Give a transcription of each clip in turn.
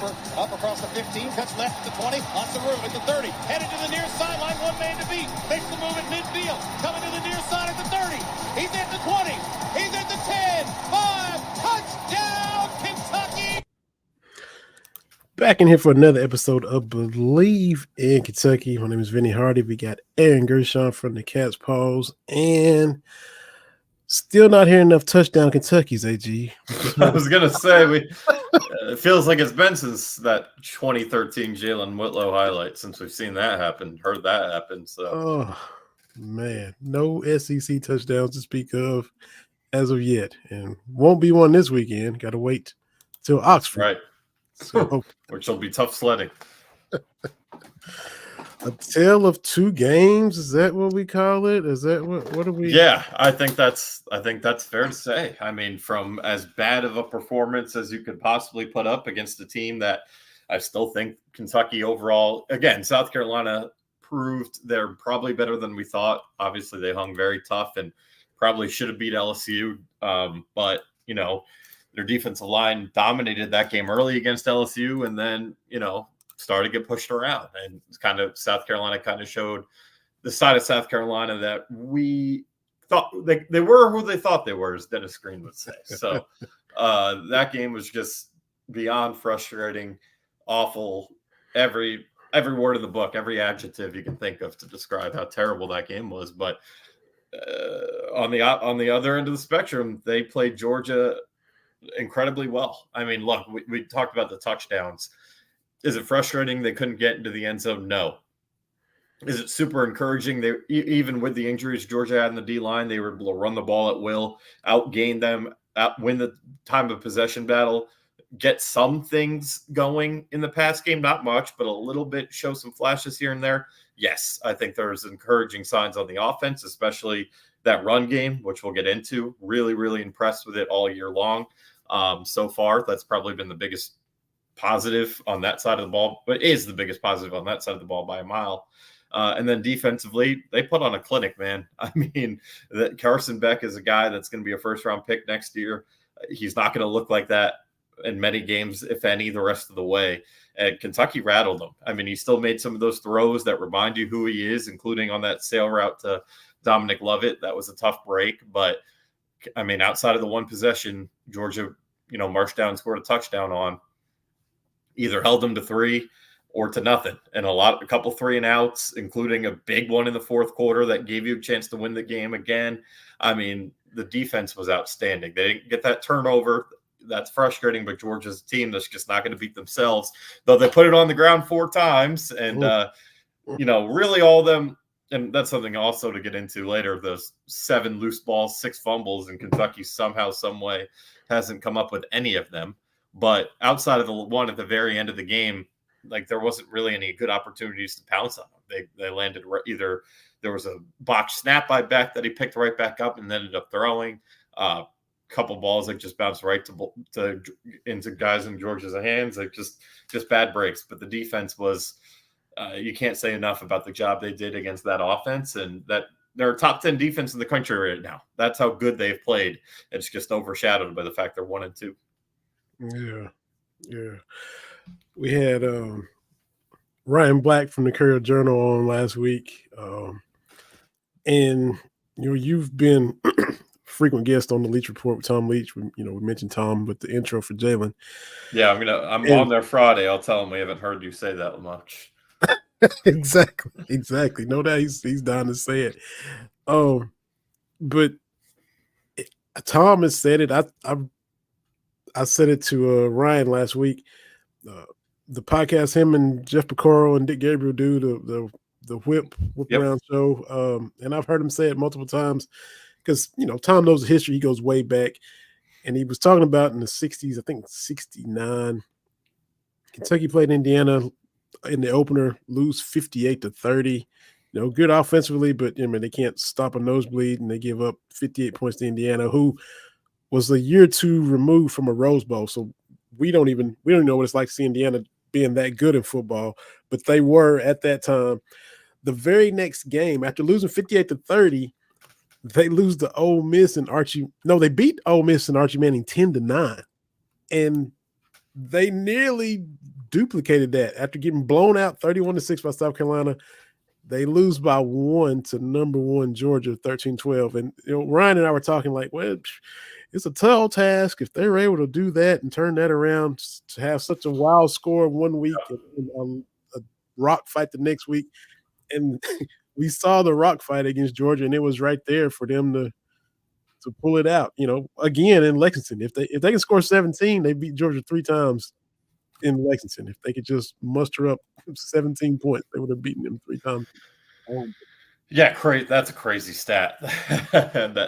Cooper up across the 15, cuts left at the 20, on the room at the 30, headed to the near sideline, one man to beat, makes the move at midfield, coming to the near side at the 30, he's at the 20, he's at the 10, 5, touchdown, Kentucky! Back in here for another episode of Believe in Kentucky. My name is Vinny Hardy. We got Aaron Gershon from the Cat's Paws, and still not hearing enough touchdown Kentucky's, AG. I was going to say, it feels like it's been since that 2013 Jalen Whitlow highlight since we've seen that happen, heard that happen. So, oh, man, no SEC touchdowns to speak of as of yet, and won't be one this weekend. Got to wait till Oxford. Right. So, which will be tough sledding. A tale of two games, is that what we call it? Is that what are we? Yeah, I think that's fair to say. I mean, from as bad of a performance as you could possibly put up against a team that I still think Kentucky overall, again, South Carolina proved they're probably better than we thought. Obviously, they hung very tough and probably should have beat LSU. But, you know, their defensive line dominated that game early against LSU and then, you know, started to get pushed around. And it's kind of South Carolina kind of showed the side of South Carolina that we thought they were who they thought they were, as Dennis Green would say. So that game was just beyond frustrating, awful. Every word in the book, every adjective you can think of to describe how terrible that game was. But on the other end of the spectrum, they played Georgia incredibly well. I mean, look, we talked about the touchdowns. Is it frustrating they couldn't get into the end zone? No. Is it super encouraging? They even with the injuries Georgia had in the D-line, they were able to run the ball at will, outgain them, win the time of possession battle, get some things going in the pass game. Not much, but a little bit, show some flashes here and there. Yes, I think there's encouraging signs on the offense, especially that run game, which we'll get into. Really, really impressed with it all year long. So far, that's probably been the biggest positive on that side of the ball, but is the biggest positive on that side of the ball by a mile. And then defensively, they put on a clinic, man. I mean, that Carson Beck is a guy that's going to be a first-round pick next year. He's not going to look like that in many games, if any, the rest of the way. And Kentucky rattled him. I mean, he still made some of those throws that remind you who he is, including on that sail route to Dominic Lovett. That was a tough break. But, I mean, outside of the one possession, Georgia, you know, marched down and scored a touchdown on. Either held them to 3 or to nothing. And a couple 3 and outs, including a big one in the fourth quarter that gave you a chance to win the game again. I mean, the defense was outstanding. They didn't get that turnover. That's frustrating, but Georgia's a team that's just not going to beat themselves, though they put it on the ground 4 times. And, you know, really all of them, and that's something also to get into later, those 7 loose balls, 6 fumbles, and Kentucky somehow, some way hasn't come up with any of them. But outside of the one at the very end of the game, like there wasn't really any good opportunities to pounce on them. They landed either there was a botched snap by Beck that he picked right back up and ended up throwing. Couple balls that just bounced right to into guys in Georgia's hands. Like just bad breaks. But the defense was you can't say enough about the job they did against that offense, and that they're a top 10 defense in the country right now. That's how good they've played. It's just overshadowed by the fact they're 1-2. Yeah. We had Ryan Black from the Courier Journal on last week, and you've been frequent guest on the Leach Report with Tom Leach. We mentioned Tom with the intro for Jalen. Yeah, I'm on there Friday. I'll tell him we haven't heard you say that much. Exactly. No doubt he's dying to say it. But Tom has said it. I said it to Ryan last week. The podcast him and Jeff Picoro and Dick Gabriel do, the whip around show, and I've heard him say it multiple times because Tom knows the history. He goes way back, and he was talking about in the 60s, I think 69, Kentucky played Indiana in the opener, lose 58-30. Good offensively, but they can't stop a nosebleed, and they give up 58 points to Indiana, who was a year or two removed from a Rose Bowl. So we don't even know what it's like to see Indiana being that good in football, but they were at that time. The very next game, after losing 58-30, they lose to Ole Miss and Archie. No, they beat Ole Miss and Archie Manning 10-9. And they nearly duplicated that after getting blown out 31-6 by South Carolina. They lose by 1 to number 1 Georgia 13-12. And Ryan and I were talking like, well, it's a tall task if they're able to do that and turn that around to have such a wild score 1 week and a rock fight the next week. And we saw the rock fight against Georgia, and it was right there for them to pull it out. Again in Lexington, if they can score 17, they beat Georgia 3 times in Lexington. If they could just muster up 17 points, they would have beaten them 3 times. Yeah, that's a crazy stat.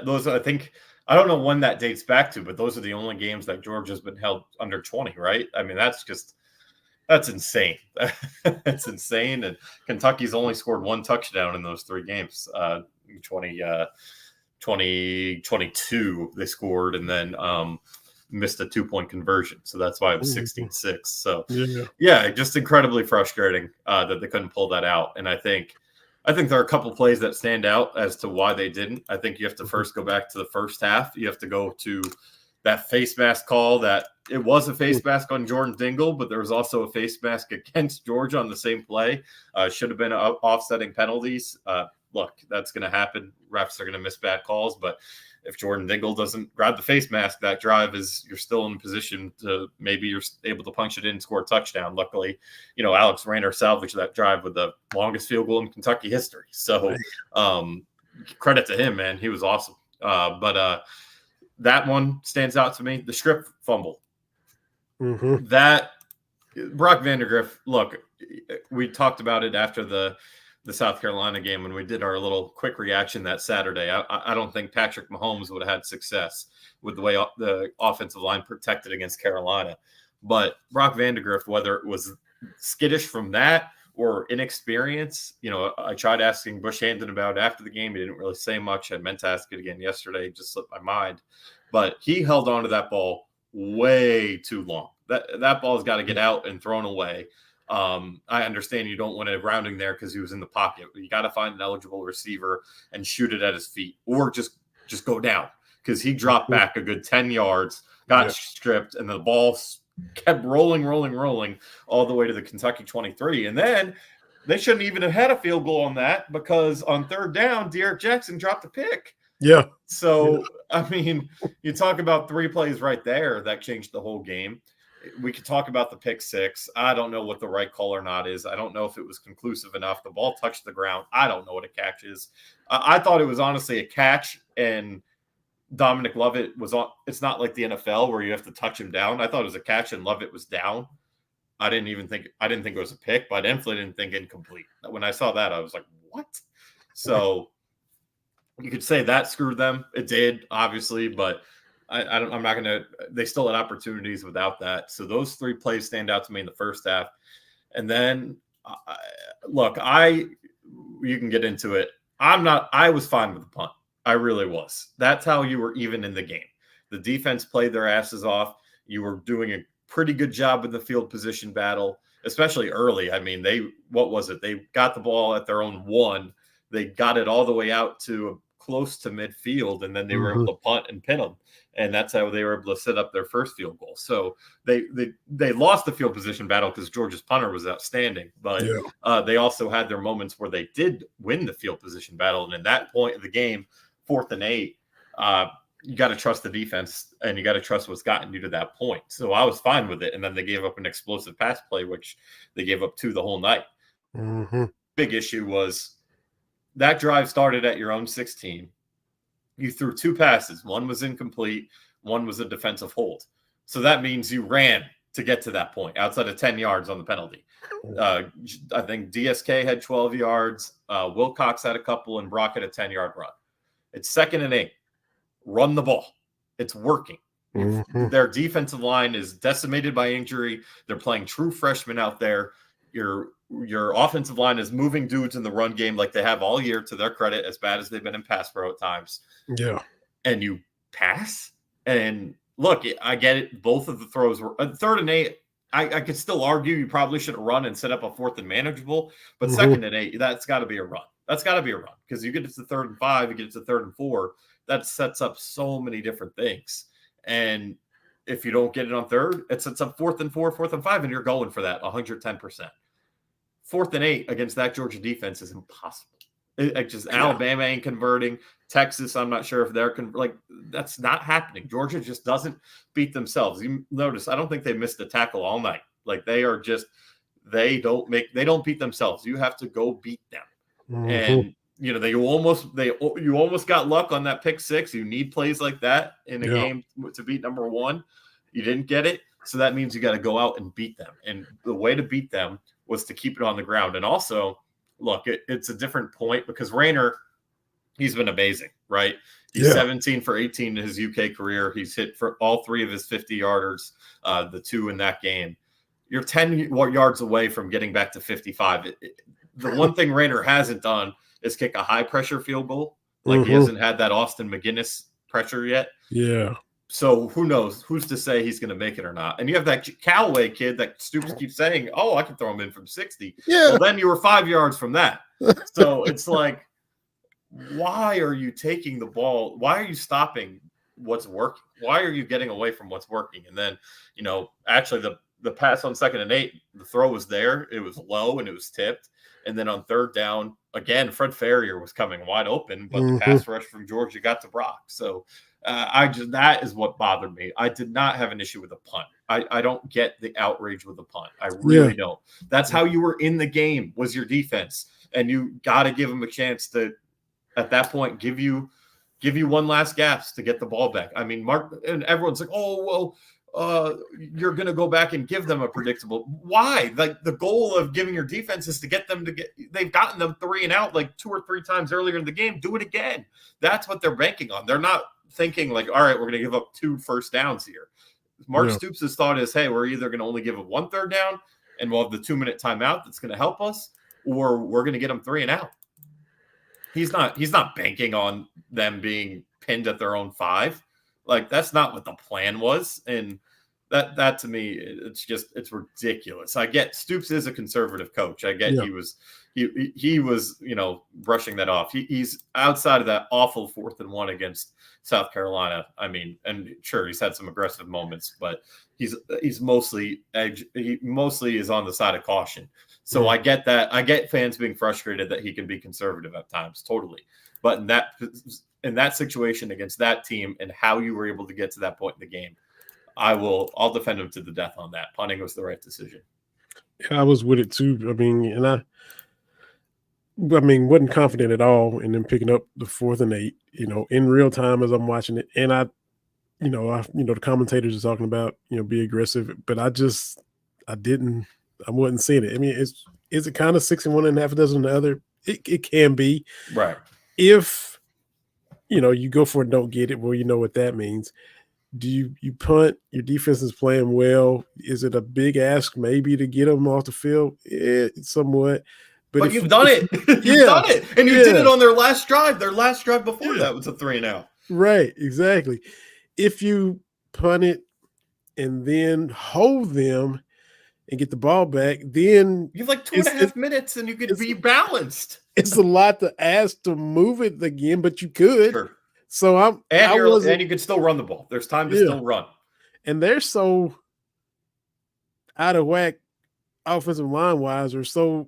Those, I think, I don't know when that dates back to, but those are the only games that Georgia's been held under 20, right? I mean, that's insane. That's insane. And Kentucky's only scored 1 touchdown in those 3 games. 2022 they scored, and then missed a 2-point conversion. So that's why it was 16-6. So yeah, just incredibly frustrating that they couldn't pull that out. And I think there are a couple plays that stand out as to why they didn't. I think you have to first go back to the first half. You have to go to that face mask call. That it was a face mask on Jordan Dingle, but there was also a face mask against Georgia on the same play. Should have been offsetting penalties. Look, that's going to happen. Refs are going to miss bad calls, but if Jordan Dingle doesn't grab the face mask, that drive you're still in position to maybe you're able to punch it in and score a touchdown. Luckily, Alex Rayner salvaged that drive with the longest field goal in Kentucky history. So credit to him, man. He was awesome. But that one stands out to me. The strip fumble. That Brock Vandagriff, look, we talked about it after the South Carolina game when we did our little quick reaction that Saturday. I don't think Patrick Mahomes would have had success with the way the offensive line protected against Carolina. But Brock Vandagriff, whether it was skittish from that or inexperience, I tried asking Bush Hampton about it after the game. He didn't really say much. I meant to ask it again yesterday. It just slipped my mind. But he held on to that ball way too long. That ball's got to get out and thrown away. I understand you don't want it rounding there because he was in the pocket, but you got to find an eligible receiver and shoot it at his feet, or just go down, because he dropped back a good 10 yards, got stripped, and the ball kept rolling all the way to the Kentucky 23. And then they shouldn't even have had a field goal on that, because on 3rd down, Derek Jackson dropped a pick. Yeah. So, I mean, you talk about 3 plays right there that changed the whole game. We could talk about the pick 6. I don't know what the right call or not is. I don't know if it was conclusive enough. The ball touched the ground. I don't know what a catch is. I thought it was honestly a catch, and Dominic Lovett was on. It's not like the NFL where you have to touch him down. I thought it was a catch, and Lovett was down. I didn't think it was a pick, but I definitely didn't think incomplete. When I saw that, I was like, what? So you could say that screwed them. It did, obviously, but I'm not going to – they still had opportunities without that. So those 3 plays stand out to me in the first half. And then, you can get into it. I was fine with the punt. I really was. That's how you were even in the game. The defense played their asses off. You were doing a pretty good job in the field position battle, especially early. I mean, they got the ball at their own 1. They got it all the way out to close to midfield, and then they were able to punt and pin them. And that's how they were able to set up their first field goal. So they lost the field position battle because Georgia's punter was outstanding. But they also had their moments where they did win the field position battle. And in that point of the game, 4th and 8, you got to trust the defense, and you got to trust what's gotten you to that point. So I was fine with it. And then they gave up an explosive pass play, which they gave up 2 the whole night. Big issue was that drive started at your own 16. You threw 2 passes. One was incomplete. One was a defensive hold. So that means you ran to get to that point outside of 10 yards on the penalty. I think DSK had 12 yards. Wilcox had a couple, and Brock had a 10-yard run. It's 2nd and 8. Run the ball. It's working. Their defensive line is decimated by injury. They're playing true freshmen out there. Your offensive line is moving dudes in the run game like they have all year, to their credit, as bad as they've been in pass pro at times. Yeah. And you pass. And look, I get it. Both of the throws were 3rd and 8. I could still argue you probably should have run and set up a 4th and manageable, but 2nd and 8, that's got to be a run. That's got to be a run, because you get it to 3rd and 5, you get it to 3rd and 4. That sets up so many different things. And if you don't get it on third, it's a 4th and 4, 4th and 5, and you're going for that 110%. 4th and 8 against that Georgia defense is impossible. Alabama ain't converting. Texas, I'm not sure if they're that's not happening. Georgia just doesn't beat themselves. You notice, I don't think they missed a tackle all night. Like they are just, they don't beat themselves. You have to go beat them. Mm-hmm. And you almost got luck on that pick 6. You need plays like that in a game to beat number 1. You didn't get it, so that means you got to go out and beat them. And the way to beat them was to keep it on the ground. And also, look, it's a different point because Rayner, he's been amazing, right? He's 17 for 18 in his UK career. He's hit for all 3 of his 50-yarders, the 2 in that game. You're 10 yards away from getting back to 55. The one thing Rayner hasn't done is kick a high-pressure field goal. Like he hasn't had that Austin McGinnis pressure yet. Yeah. So who knows? Who's to say he's going to make it or not? And you have that Callaway kid that Stoops keeps saying, oh, I can throw him in from 60. Yeah. Well, then you were 5 yards from that. So it's like, why are you taking the ball? Why are you stopping what's working? Why are you getting away from what's working? And then, actually the pass on 2nd and 8, the throw was there. It was low and it was tipped. And then on 3rd down, again, Fred Farrier was coming wide open, but the pass rush from Georgia got to Brock. So that is what bothered me. I did not have an issue with a punt. I don't get the outrage with the punt. I really don't. That's how you were in the game, was your defense. And you got to give them a chance to, at that point, give you one last gasp to get the ball back. I mean, Mark, and everyone's like, oh, well, you're going to go back and give them a predictable. Why? Like the goal of giving your defense is to get them to they've gotten them 3 and out like 2 or 3 times earlier in the game. Do it again. That's what they're banking on. They're not thinking like, all right, we're going to give up 2 first downs here. Mark Stoops' thought is, hey, we're either going to only give up 1 third down and we'll have the 2-minute timeout that's going to help us, or we're going to get them 3 and out. He's not banking on them being pinned at their own 5. Like that's not what the plan was. And that to me, it's ridiculous. I get Stoops is a conservative coach. I get he was, brushing that off. He's outside of that awful 4th and 1 against South Carolina. I mean, and sure, he's had some aggressive moments, but he's mostly is on the side of caution. So I get that. I get fans being frustrated that he can be conservative at times, totally. But in that situation against that team and how you were able to get to that point in the game, I'll defend him to the death on that. Punting was the right decision. Yeah, I was with it too. I mean, and I wasn't confident at all in them picking up the 4th and 8, in real time as I'm watching it. And the commentators are talking about, be aggressive, but I wasn't seeing it. I mean, is it kind of 6 and 1 and half a dozen the other? It can be. Right. If, you go for it, don't get it. Well, you know what that means. Do you punt? Your defense is playing well. Is it a big ask maybe to get them off the field? Somewhat. But you've done it. You've done it. And you did it on their last drive. Their last drive before that was a 3 and out. Right, exactly. If you punt it and then hold them and get the ball back, then you have like 2.5 minutes and you could be balanced. It's a lot to ask to move it again, but you could. Sure. So and you can still run the ball. There's time to still run. And they're so out of whack offensive line wise, or so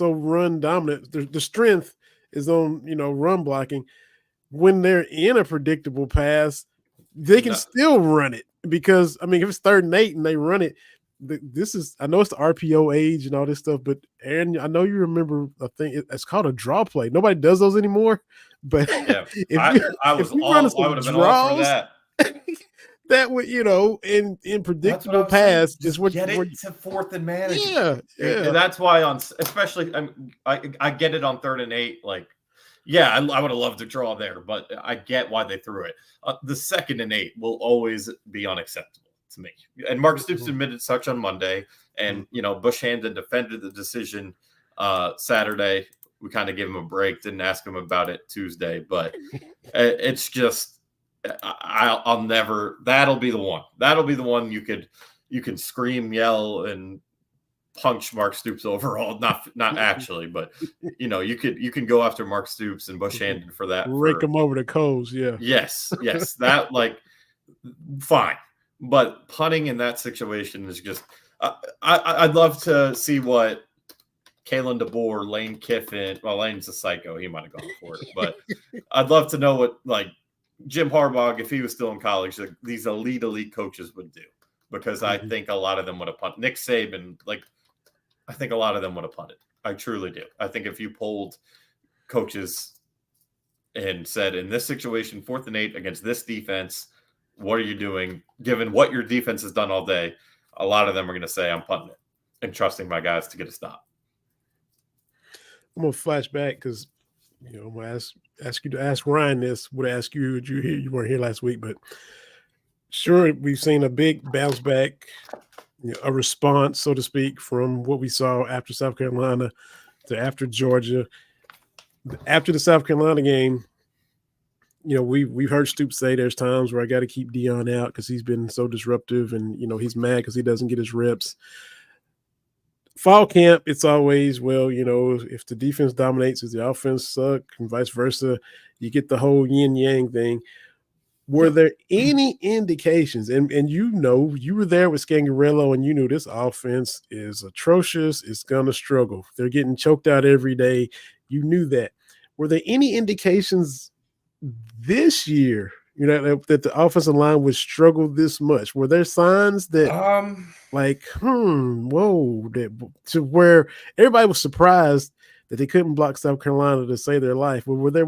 run dominant. The strength is on, run blocking. When they're in a predictable pass, they can still run it because, I mean, if it's 3rd and 8 and they run it, I know it's the RPO age and all this stuff, but Aaron, I know you remember a thing. It's called a draw play. Nobody does those anymore. But I would have been all for that. That would, in predictable pass, just what get it to 4th and manage. Yeah. And that's why especially I get it on 3rd and 8. Like, yeah, I would have loved to draw there, but I get why they threw it. The 2nd and 8 will always be unacceptable to me. And Mark Stoops admitted such on Monday, and Bush Hamdan defended the decision Saturday. We kind of gave him a break, didn't ask him about it Tuesday, but it's just I'll never. That'll be the one. That'll be the one you can scream, yell, and punch Mark Stoops overall. Not actually, but you can go after Mark Stoops and Bush Hamdan for that. Rake him over the coals. Yeah. Yes. That fine. But punting in that situation is just I'd love to see what Kalen DeBoer, Lane Kiffin. Well, Lane's a psycho. He might have gone for it. But I'd love to know what, like, Jim Harbaugh, if he was still in college, like, these elite coaches would do. Because I think a lot of them would have punted. Nick Saban, like, I think a lot of them would have punted. I truly do. I think if you polled coaches and said, in this situation, 4th and 8 against this defense, what are you doing? Given what your defense has done all day, a lot of them are going to say, I'm punting it and trusting my guys to get a stop. I'm going to flash back because, I'm going to ask you to ask Ryan this. Would ask you, would you hear? You weren't here last week, but sure, we've seen a big bounce back, a response, so to speak, from what we saw after South Carolina to after Georgia. After the South Carolina game, we've heard Stoops say there's times where I got to keep Deion out because he's been so disruptive, and he's mad because he doesn't get his reps. Fall camp, it's always, if the defense dominates, if the offense suck, and vice versa, you get the whole yin yang thing. Were there any indications, and you were there with Scangarello, and you knew this offense is atrocious, it's gonna struggle. They're getting choked out every day. You knew that. Were there any indications this year, that the offensive line would struggle this much? Were there signs that to where everybody was surprised that they couldn't block South Carolina to save their life? Were there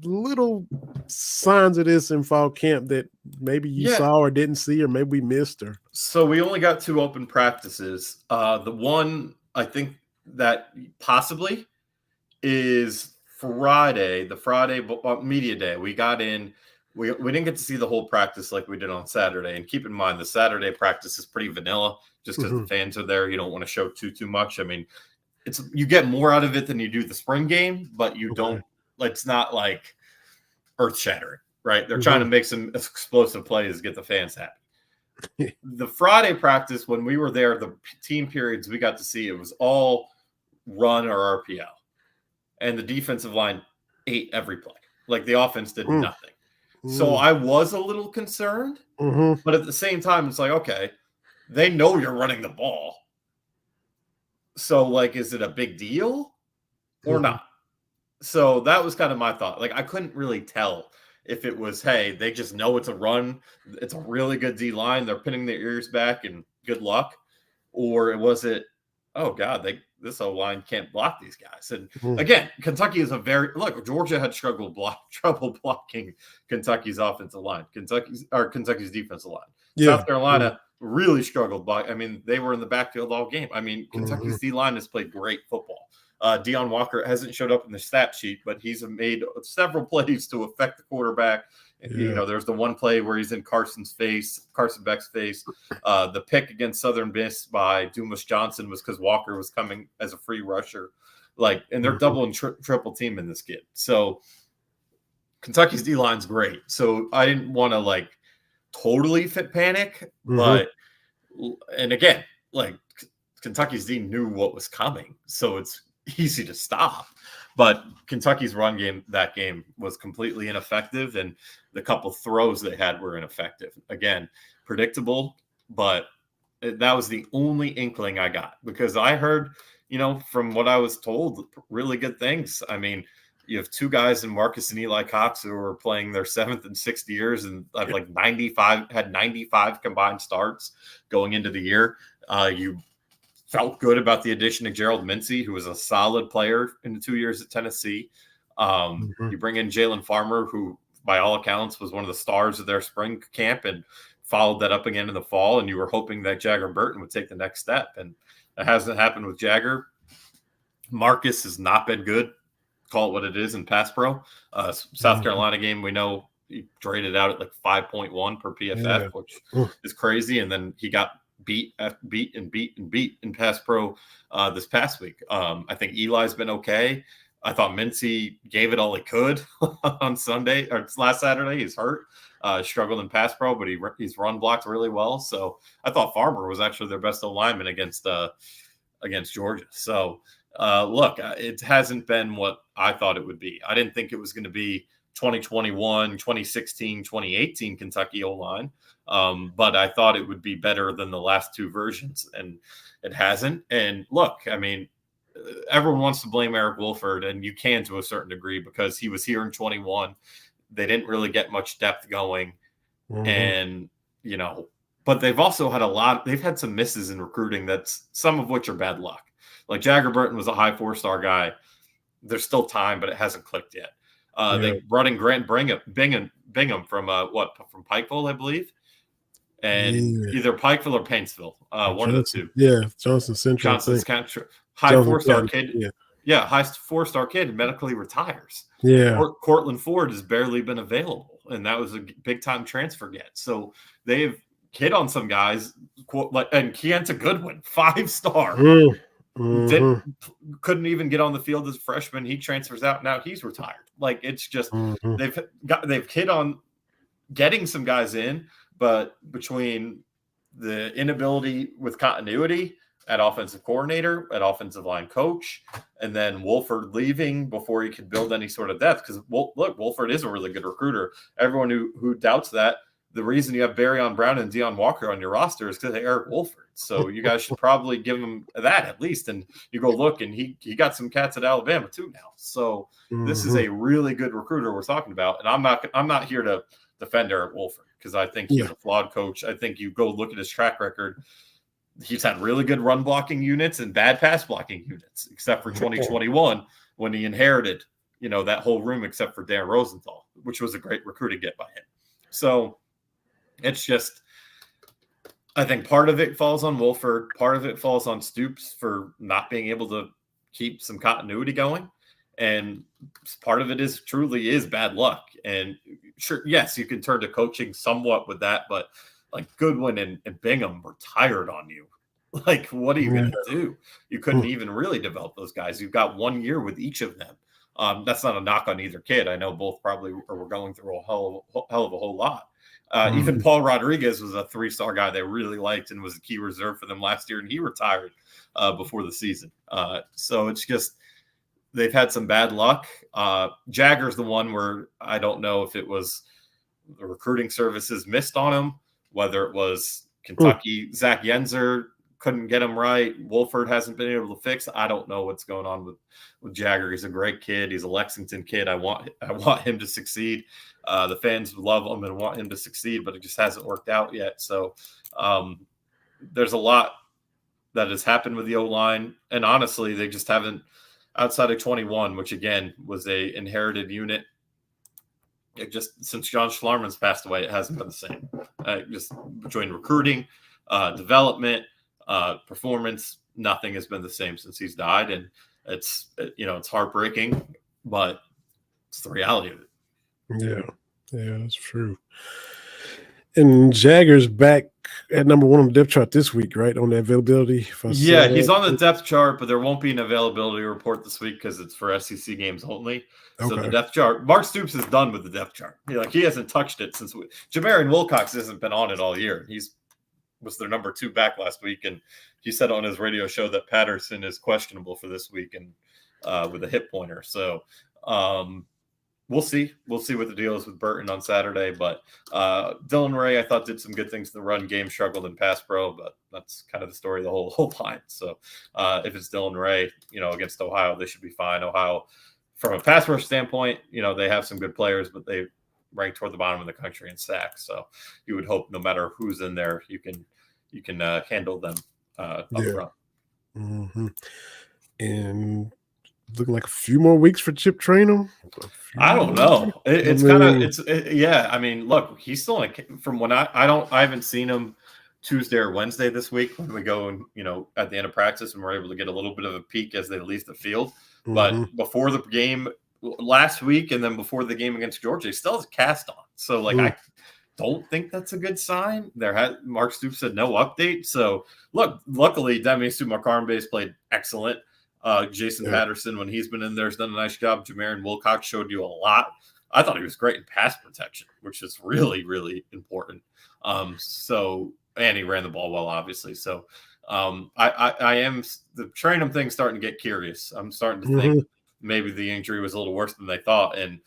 little signs of this in fall camp that maybe you saw or didn't see, or maybe we missed? Or so we only got 2 open practices. The one I think that possibly is Friday, the Friday media day. We got in. We didn't get to see the whole practice like we did on Saturday. And keep in mind, the Saturday practice is pretty vanilla just because the fans are there. You don't want to show too much. I mean, you get more out of it than you do the spring game, but you don't. It's not like earth shattering, right? They're trying to make some explosive plays, get the fans happy. The Friday practice, when we were there, the team periods we got to see, it was all run or RPO. And the defensive line ate every play. Like, the offense did nothing. So I was a little concerned, but at the same time, it's like, okay, they know you're running the ball. So, like, is it a big deal or not? So that was kind of my thought. Like, I couldn't really tell if it was, hey, they just know it's a run. It's a really good D line. They're pinning their ears back and good luck. Or was it, oh God, this O-line can't block these guys. And again, Kentucky is Georgia had trouble blocking Kentucky's offensive line, Kentucky's defensive line. Yeah. South Carolina really struggled. They were in the backfield all game. Kentucky's D-line has played great football. Deion Walker hasn't showed up in the stat sheet, but he's made several plays to affect the quarterback. Yeah. There's the one play where he's in Carson Beck's face. The pick against Southern Miss by Dumas Johnson was because Walker was coming as a free rusher. And they're double and triple team in this kid. So Kentucky's D-line's great. So I didn't want to totally fit panic, but and again, Kentucky's D knew what was coming, so it's easy to stop. But Kentucky's run game that game was completely ineffective, and the couple throws they had were ineffective. Again, predictable, but that was the only inkling I got, because I heard, from what I was told, really good things. You have 2 guys in Marcus and Eli Cox who are playing their 7th and 6th years and have 95 combined starts going into the year. You felt good about the addition of Gerald Mincey, who was a solid player in the 2 years at Tennessee. You bring in Jalen Farmer, who by all accounts was one of the stars of their spring camp, and followed that up again in the fall. And you were hoping that Jagger Burton would take the next step. And that hasn't happened with Jagger. Marcus has not been good. Call it what it is in pass pro. South Carolina game, we know he traded out at 5.1 per PFF, which is crazy. And then he got beat in pass pro this past week. I think Eli's been okay. I thought Mincey gave it all he could on Sunday or last Saturday. He's hurt, struggled in pass pro, but he's run blocked really well. So I thought Farmer was actually their best lineman against Georgia. So look, it hasn't been what I thought it would be. I didn't think it was going to be 2021, 2016, 2018 Kentucky O-line. But I thought it would be better than the last two versions, and it hasn't. And look, I mean, everyone wants to blame Eric Wolford, and you can to a certain degree because he was here in 21. They didn't really get much depth going. And, you know, but they've also had they've had some misses in recruiting that's some of which are bad luck. Like Jagger Burton was a high 4-star guy. There's still time, but it hasn't clicked yet. They brought in Grant Bingham from from Pikeville, I believe. And either Pikeville or Paintsville, one of the two. Yeah, Johnson Central. Johnson's Country. High 4-star kid. High 4-star kid medically retires. Yeah. Cortland Ford has barely been available, and that was a big-time transfer get. So they've hit on some guys, and Keonta Goodwin, 5-star. Couldn't even get on the field as a freshman. He transfers out. Now he's retired. Like, it's just they've hit on getting some guys in, but between the inability with continuity at offensive coordinator, at offensive line coach, and then Wolford leaving before he could build any sort of depth. Because look, Wolford is a really good recruiter. Everyone who doubts that, the reason you have Barryon Brown and Deion Walker on your roster is because of Eric Wolford. So you guys should probably give him that at least. And you go look, and he got some cats at Alabama too now. So this is a really good recruiter we're talking about. And I'm not here to defend Eric Wolford because I think he's a flawed coach. I think you go look at his track record. He's had really good run blocking units and bad pass blocking units, except for 2021 when he inherited, that whole room except for Dan Rosenthal, which was a great recruiting get by him. So it's just, I think part of it falls on Wolford. Part of it falls on Stoops for not being able to keep some continuity going. And part of it truly is bad luck. And sure, yes, you can turn to coaching somewhat with that, but like Goodwin and Bingham were tired on you. Like, what are you going to do? You couldn't even really develop those guys. You've got 1 year with each of them. That's not a knock on either kid. I know both probably were going through a hell of a whole lot. Even Paul Rodriguez was a 3-star guy they really liked and was a key reserve for them last year, and he retired before the season. So it's just they've had some bad luck. Jagger's the one where I don't know if it was the recruiting services missed on him, whether it was Kentucky, Zach Yenzer couldn't get him right. Wolford hasn't been able to fix. I don't know what's going on with Jagger. He's a great kid. He's a Lexington kid. I want him to succeed. The fans love him and want him to succeed, but it just hasn't worked out yet. So there's a lot that has happened with the O-line. And honestly, they just haven't, outside of 21, which again was a inherited unit. It just, since John Schlarman's passed away, it hasn't been the same. Just between recruiting, development, performance, nothing has been the same since he's died. And it's heartbreaking, but it's the reality of it. Yeah, that's true. And Jagger's back at number 1 on the depth chart this week, right? On the availability. He's on the depth chart, but there won't be an availability report this week because it's for SEC games only. Okay. So the depth chart, Mark Stoops is done with the depth chart. He hasn't touched it since Jamarian Wilcox hasn't been on it all year. Was their number 2 back last week, and he said on his radio show that Patterson is questionable for this week and with a hip pointer. So we'll see. We'll see what the deal is with Burton on Saturday. But Dylan Ray, I thought, did some good things in the run game, struggled in pass pro, but that's kind of the story of the whole line. So if it's Dylan Ray, against Ohio, they should be fine. Ohio, from a pass rush standpoint, they have some good players, but they rank toward the bottom of the country in sacks. So you would hope no matter who's in there, you can handle them up front. Mm-hmm. And looking like a few more weeks for Chip Traynor. I don't know. I mean, look, he's still from when I haven't seen him Tuesday or Wednesday this week when we go and at the end of practice and we're able to get a little bit of a peek as they leave the field. Mm-hmm. But before the game last week and then before the game against Georgia, he still has a cast on. So I don't think that's a good sign. Mark Stoops said no update. So look, luckily Demi Sumakarmbe's played excellent. Jason Patterson, when he's been in there, has done a nice job. Jamarian Wilcox showed you a lot. I thought he was great in pass protection, which is really, really important. And he ran the ball well, obviously. So I am the Traynor thing starting to get curious. I'm starting to think maybe the injury was a little worse than they thought. And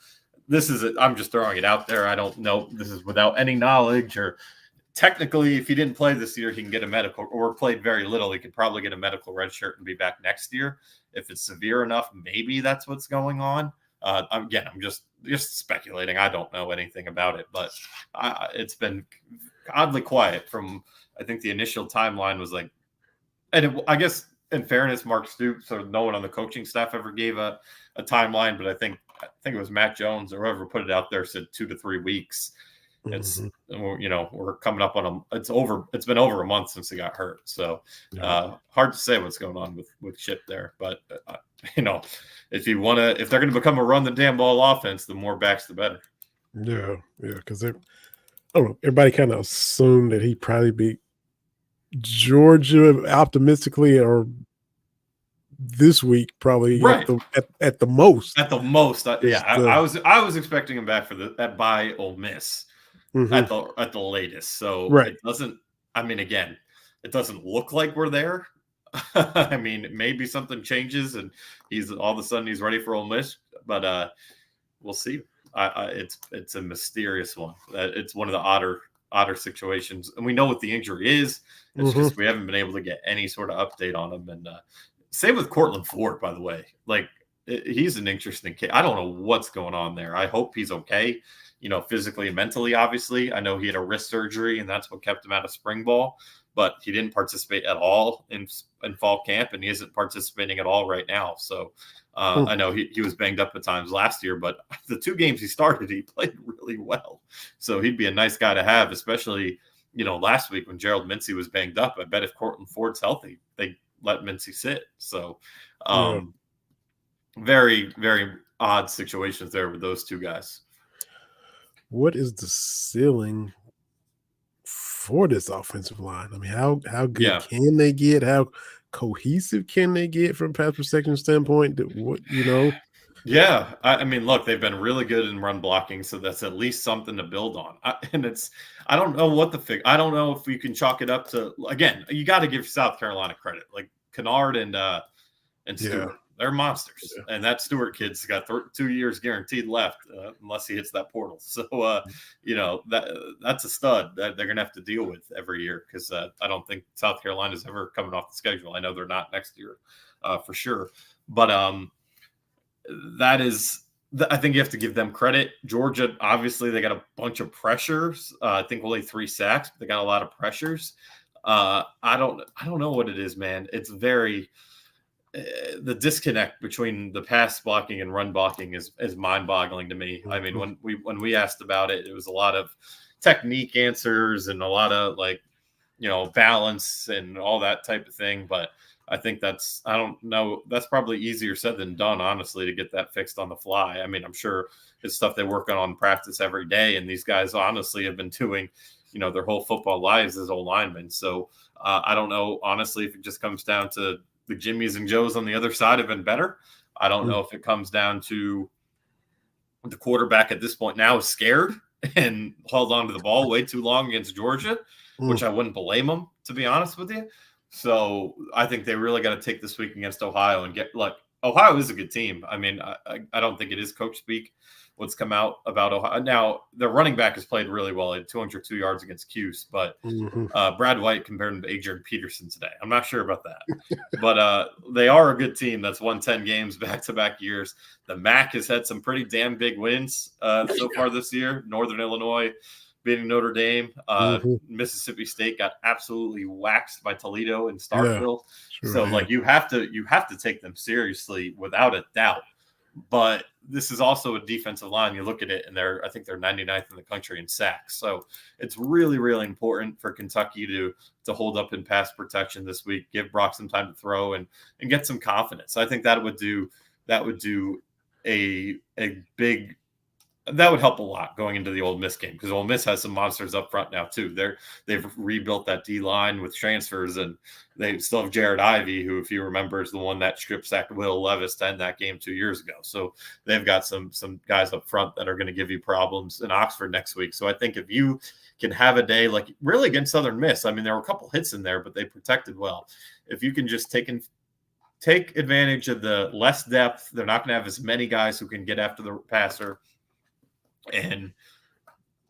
I'm just throwing it out there. I don't know. This is without any knowledge, or technically, if he didn't play this year, he can get a medical, or played very little, he could probably get a medical red shirt and be back next year. If it's severe enough, maybe that's what's going on. I'm just speculating. I don't know anything about it, but it's been oddly quiet from, I think the initial timeline was like, I guess in fairness, Mark Stoops or no one on the coaching staff ever gave a timeline, but I think it was Matt Jones or whoever put it out there said 2 to 3 weeks. It's we're coming up on it's been over a month since he got hurt, so hard to say what's going on with Chip there, but if they're going to become a run the damn ball offense, the more backs the better. Because I don't know, everybody kind of assumed that he'd probably be Georgia optimistically, or this week probably right. at the most. I was expecting him back for that by Ole Miss. At the latest. So right. It doesn't, again, it doesn't look like we're there. Maybe something changes and all of a sudden he's ready for Ole Miss, but we'll see. It's a mysterious one. It's one of the odder situations, and we know what the injury is. It's just we haven't been able to get any sort of update on him. And same with Cortland Ford, by the way. Like, he's an interesting kid. I don't know what's going on there. I hope he's okay. Physically and mentally, obviously. I know he had a wrist surgery, and that's what kept him out of spring ball, but he didn't participate at all in fall camp, and he isn't participating at all right now. So I know he was banged up at times last year, but the 2 games he started, he played really well. So he'd be a nice guy to have, especially, last week when Gerald Mincey was banged up. I bet if Cortland Ford's healthy, they let Mincey sit. So very, very odd situations there with those 2 guys. What is the ceiling for this offensive line? How good can they get? How cohesive can they get from pass protection standpoint? Yeah, look, they've been really good in run blocking, so that's at least something to build on. I don't know what I don't know if you can chalk it up to, again, you got to give South Carolina credit, like Kennard and Stewart. They're monsters. Yeah. And that Stewart kid's got 2 years guaranteed left, unless he hits that portal. So, that's a stud that they're going to have to deal with every year, because I don't think South Carolina's ever coming off the schedule. I know they're not next year for sure. But I think you have to give them credit. Georgia, obviously, they got a bunch of pressures. I think only 3 sacks, but they got a lot of pressures. I don't know what it is, man. It's very the disconnect between the pass blocking and run blocking is mind-boggling to me. When we asked about it, it was a lot of technique answers and a lot of balance and all that type of thing. But I think that's probably easier said than done, honestly, to get that fixed on the fly. I'm sure it's stuff they work on practice every day, and these guys honestly have been doing, their whole football lives as old linemen. So I don't know, honestly, if it just comes down to the Jimmies and Joes on the other side have been better. I don't know if it comes down to the quarterback at this point now is scared and held on to the ball way too long against Georgia, which I wouldn't blame him, to be honest with you. So I think they really got to take this week against Ohio and Ohio is a good team. I don't think it is coach speak what's come out about Ohio. Now, their running back has played really well. He had 202 yards against Cuse, but Brad White compared him to Adrian Peterson today. I'm not sure about that. But they are a good team that's won 10 games back-to-back years. The MAC has had some pretty damn big wins so far this year. Northern Illinois beating Notre Dame. Mississippi State got absolutely waxed by Toledo and Starkville. You have to take them seriously without a doubt. But this is also a defensive line. You look at it, and I think they're 99th in the country in sacks. So it's really, really important for Kentucky to hold up in pass protection this week. Give Brock some time to throw and get some confidence. I think that would do a big. That would help a lot going into the Ole Miss game, because Ole Miss has some monsters up front now too. They've rebuilt that D line with transfers, and they still have Jared Ivey, who, if you remember, is the one that strip sacked Will Levis to end that game 2 years ago. So they've got some guys up front that are going to give you problems in Oxford next week. So I think if you can have a day like really against Southern Miss, there were a couple hits in there, but they protected well. If you can just take advantage of the less depth, they're not going to have as many guys who can get after the passer. and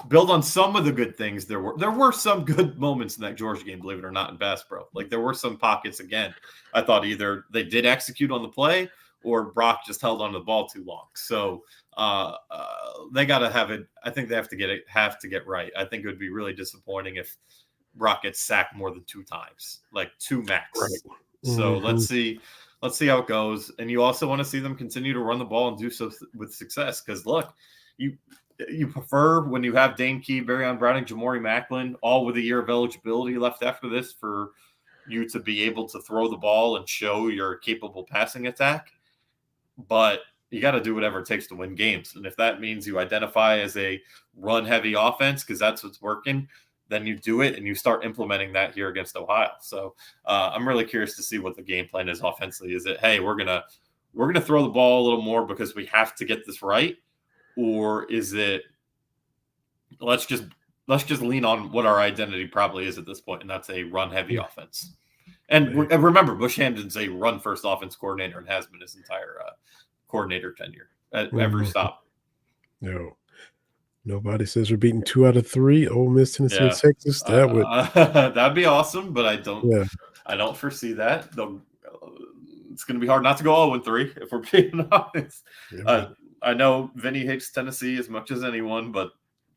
build on some of the good things. There were some good moments in that Georgia game, believe it or not, in Bass Pro. Like there were some pockets again. I thought either they did execute on the play or Brock just held on to the ball too long. So they got to have it. I think they have to get right. I think it would be really disappointing if Brock gets sacked more than 2 times, like 2 max. Right. So let's see how it goes. And you also want to see them continue to run the ball and do so with success. Because look, you prefer when you have Dane Key, Barryon Browning, Jamori Macklin, all with a year of eligibility left after this for you to be able to throw the ball and show your capable passing attack. But you got to do whatever it takes to win games. And if that means you identify as a run-heavy offense because that's what's working, then you do it and you start implementing that here against Ohio. So I'm really curious to see what the game plan is offensively. Is it, hey, we're gonna throw the ball a little more because we have to get this right? Or is it let's just lean on what our identity probably is at this point, and that's a run-heavy offense. And remember, Bush Hamden's a run-first offense coordinator and has been his entire coordinator tenure at every stop. No, nobody says we're beating 2 out of 3. Ole Miss, Tennessee, and Texas. That would that'd be awesome, but I don't foresee that. It's going to be hard not to go 0-3 if we're being honest. Yeah. I know Vinny hates Tennessee as much as anyone, but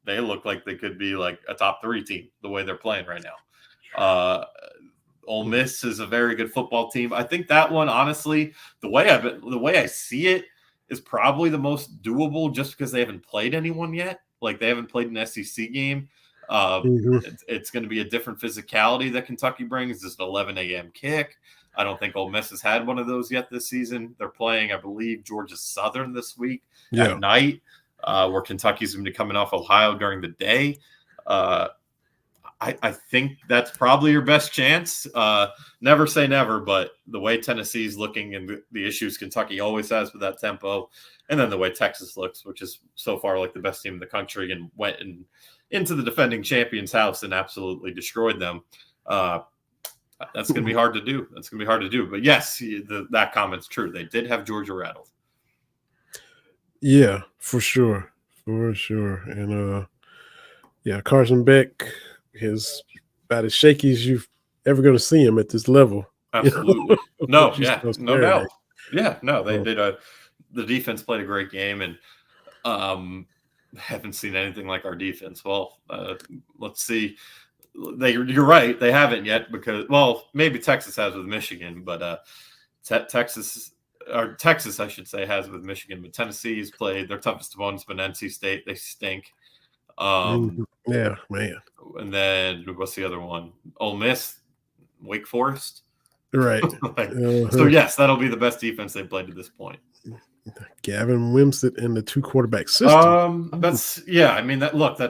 they look like they could be like a top 3 team the way they're playing right now. Ole Miss is a very good football team. I think that one, honestly, the way I see it is probably the most doable just because they haven't played anyone yet. Like they haven't played an SEC game. It's going to be a different physicality that Kentucky brings. It's an 11 a.m. kick. I don't think Ole Miss has had one of those yet this season. They're playing, I believe, Georgia Southern this week at night, where Kentucky's going to be coming off Ohio during the day. I think that's probably your best chance. Never say never, but the way Tennessee's looking and the issues Kentucky always has with that tempo, and then the way Texas looks, which is so far like the best team in the country and went into the defending champion's house and absolutely destroyed them. That's going to be hard to do. But yes, that comment's true. They did have Georgia rattled. Yeah, for sure. And Carson Beck is about as shaky as you're ever going to see him at this level. Absolutely. No doubt. Yeah, no, they did. The defense played a great game, and haven't seen anything like our defense. Well, let's see. You're right. They haven't yet because, well, maybe Texas has with Michigan, but Texas, I should say, has with Michigan. But Tennessee's played their toughest opponent's been NC State. They stink. Yeah, man. And then what's the other one? Ole Miss, Wake Forest. Right. So yes, that'll be the best defense they've played to this point. Gavin Wimsatt in the 2-quarterback system. That's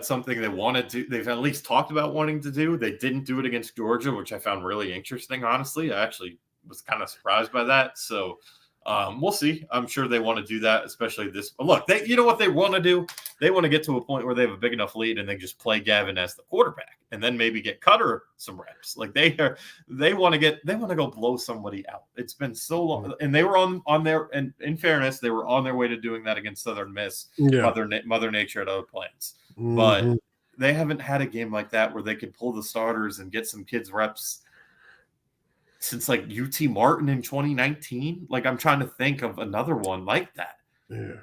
something they wanted to. They've at least talked about wanting to do. They didn't do it against Georgia, which I found really interesting. Honestly, I actually was kind of surprised by that. So we'll see. I'm sure they want to do that, especially this. Look, you know what they want to do? They want to get to a point where they have a big enough lead and they just play Gavin as the quarterback, and then maybe get Cutter some reps. Like they want to go blow somebody out. It's been so long, and they were on their. And in fairness, they were on their way to doing that against Southern Miss. Yeah. Mother Nature had other plans, but they haven't had a game like that where they could pull the starters and get some kids reps since like UT Martin in 2019. Like I'm trying to think of another one like that. Yeah.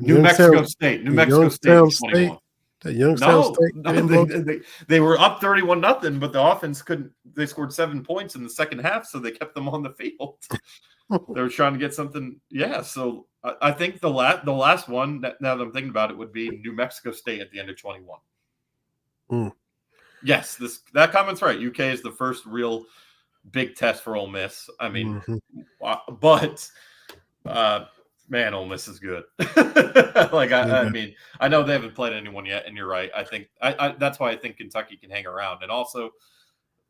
New Mexico State in 21. Youngstown State. They were up 31-0, but the offense couldn't. They scored 7 points in the second half, so they kept them on the field. They were trying to get something. Yeah, so I think the last one, now that I'm thinking about it, would be New Mexico State at the end of 21. Yes, that comment's right. UK is the first real big test for Ole Miss. I mean, but man, Ole Miss is good. I mean, I know they haven't played anyone yet, and you're right. I think that's why I think Kentucky can hang around. And also,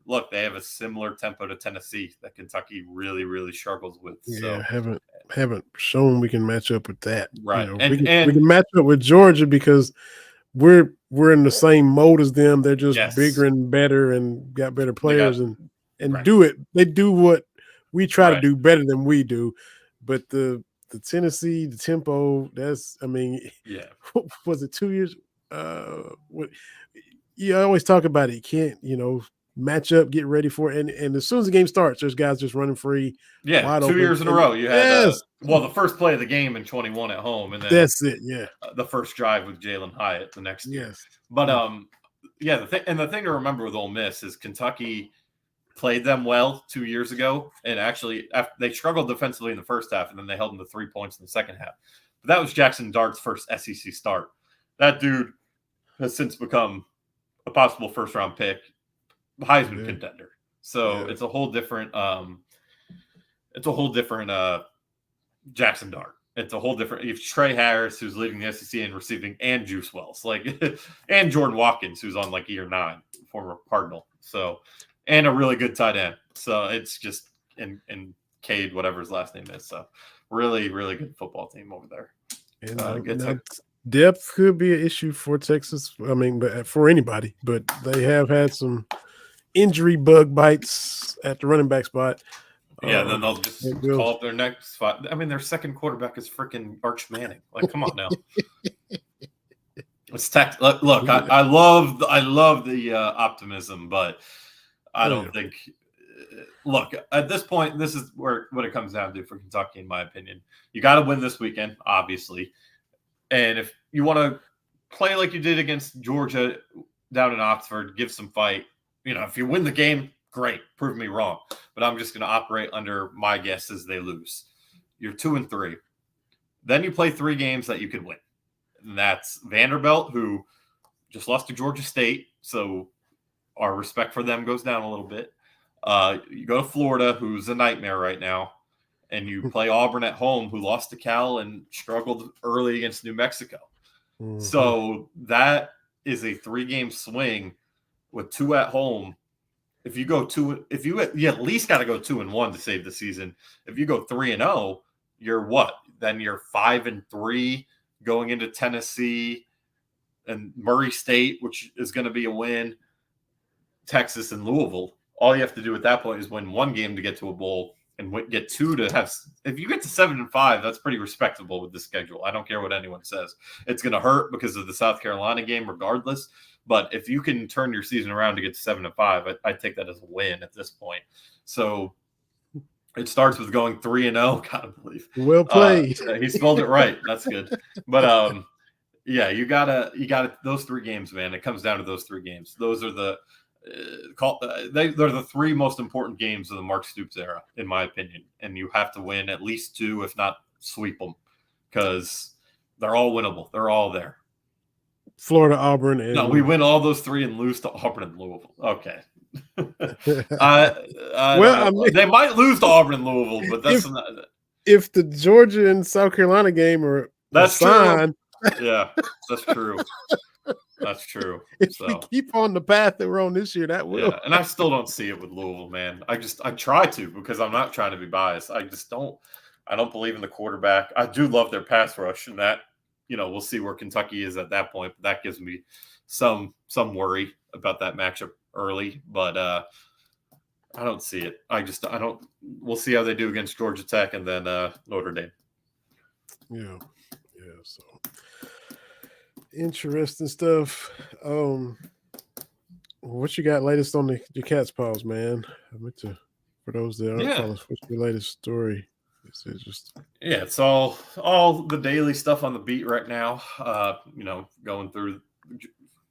look, they have a similar tempo to Tennessee that Kentucky really, really struggles with. Yeah, haven't shown we can match up with that. Right, we can match up with Georgia because we're in the same mode as them. They're just bigger and better and got better players and do it. They do what we try to do better than we do. But the the Tennessee, the tempo. That's, I mean, Yeah. was it 2 years? What you always talk about it. You can't, match up, get ready for it. And as soon as the game starts, there's guys just running free, Yeah, wide 2 open. years in a And row. You had yes, the first play of the game in 21 at home, and then that's it. Yeah. the first drive with Jalen Hyatt the next year. Yes. But yeah, the thing to remember with Ole Miss is Kentucky played them well 2 years ago, and actually they struggled defensively in the first half, and then they held them to 3 points in the second half. But that was Jackson Dart's first SEC start. That dude has since become a possible first-round pick, Heisman contender. So it's a whole different Jackson Dart. It's a whole different. You have Trey Harris, who's leading the SEC in receiving, and Juice Wells, and Jordan Watkins, who's on year 9, former Cardinal. So, and a really good tight end. So it's just and Cade, whatever his last name is. So really, really good football team over there. And depth could be an issue for Texas. I mean, but for anybody, but they have had some injury bug bites at the running back spot. Yeah, then they'll just call up their next spot. I mean, their second quarterback is freaking Arch Manning. Come on now. It's Look, I love the optimism, but I don't think. Look, at this point, this is what it comes down to for Kentucky, in my opinion. You got to win this weekend, obviously, and if you want to play like you did against Georgia down in Oxford, give some fight. If you win the game, great, prove me wrong. But I'm just going to operate under my guess as they lose. You're 2-3. Then you play 3 games that you could win. And that's Vanderbilt, who just lost to Georgia State. So our respect for them goes down a little bit. You go to Florida, who's a nightmare right now. And you play Auburn at home, who lost to Cal and struggled early against New Mexico. Mm-hmm. So that is a 3-game swing with 2 at home. If you go 2, you at least got to go 2-1 to save the season. If you go 3-0, you're what? Then you're 5-3 going into Tennessee and Murray State, which is going to be a win. Texas and Louisville. All you have to do at that point is win 1 game to get to a bowl and get 2 to have. If you get to 7-5, that's pretty respectable with the schedule. I don't care what anyone says. It's going to hurt because of the South Carolina game, regardless. But if you can turn your season around to get to 7-5, I take that as a win at this point. So it starts with going 3-0. Gotta believe. Well played. He spelled it right. That's good. But yeah, you gotta those 3 games, man. It comes down to those 3 games. Those are they're the 3 most important games of the Mark Stoops era, in my opinion. And you have to win at least 2, if not sweep them, because they're all winnable. They're all there. Florida, Auburn, and no, we win all those 3 and lose to Auburn and Louisville. Okay. They might lose to Auburn and Louisville, but that's if the Georgia and South Carolina game are true. Yeah, that's true. That's true. If we keep on the path that we're on this year, that will. Yeah, and I still don't see it with Louisville, man. I try to, because I'm not trying to be biased. I don't believe in the quarterback. I do love their pass rush, and that, we'll see where Kentucky is at that point. But that gives me some worry about that matchup early. But I don't see it. I don't. We'll see how they do against Georgia Tech and then Notre Dame. Yeah. So interesting stuff. What you got latest on the Cat's Paws, man? For those that aren't following, what's your latest story? It's all the daily stuff on the beat right now. Going through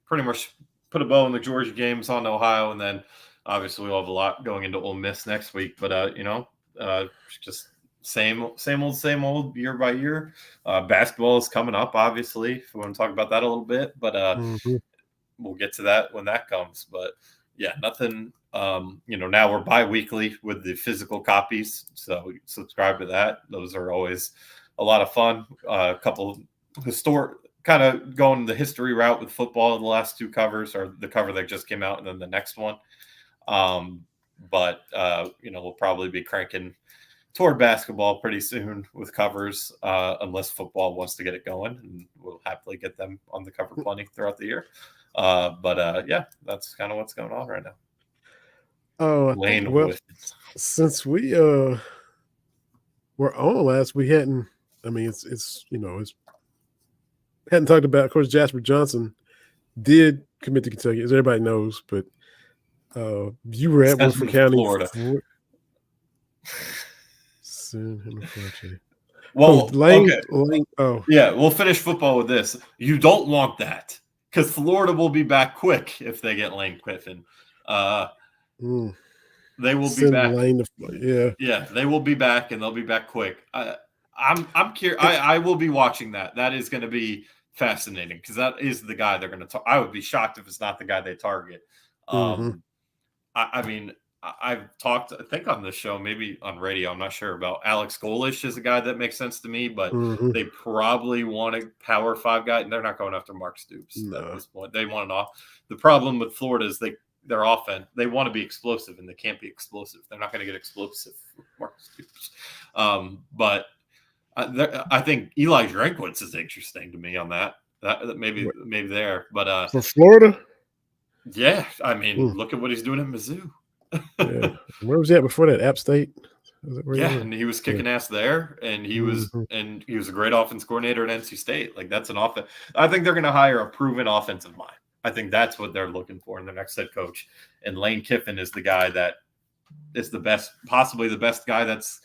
pretty much put a bow in the Georgia games on Ohio, and then obviously we'll have a lot going into Ole Miss next week. But just same old year by year. Basketball is coming up, obviously, if we want to talk about that a little bit. But we'll get to that when that comes. But yeah, nothing. Now we're bi-weekly with the physical copies, so subscribe to that. Those are always a lot of fun. A couple historic, kind of going the history route with football in the last 2 covers, or the cover that just came out and then the next one. But we'll probably be cranking toward basketball pretty soon with covers, unless football wants to get it going, and we'll happily get them on the cover plenty throughout the year. Yeah, that's kind of what's going on right now. Since we were on last, we hadn't I mean, it's hadn't talked about. Of course, Jasper Johnson did commit to Kentucky, as everybody knows, but you were at Sent him Woodford to County. Florida. Send him to Florida. Well, Lane, okay. Lane, Yeah, we'll finish football with this. You don't want that because Florida will be back quick if they get Lane Kiffin. They will be back. Lane to, yeah, they will be back, and they'll be back quick. I'm curious. I will be watching that. That is going to be fascinating because that is the guy they're going to. I would be shocked if it's not the guy they target. I mean, I've talked, I think, on this show, maybe on radio, I'm not sure, about Alex Golish is a guy that makes sense to me, but they probably want a Power 5 guy, and they're not going after Mark Stoops at this point. They want an off. The problem with Florida is their offense, they want to be explosive, and they can't be explosive. They're not going to get explosive with Mark Stoops. But I think Eli Drinkwitz is interesting to me on that. That maybe there. But for Florida? Yeah. I mean, look at what he's doing at Mizzou. Yeah. Where was he at before that? App State? And he was kicking ass there, and he was a great offense coordinator at NC State. Like, that's an offense. I think they're going to hire a proven offensive mind. I think that's what they're looking for in their next head coach. And Lane Kiffin is the guy that is the best, possibly the best guy that's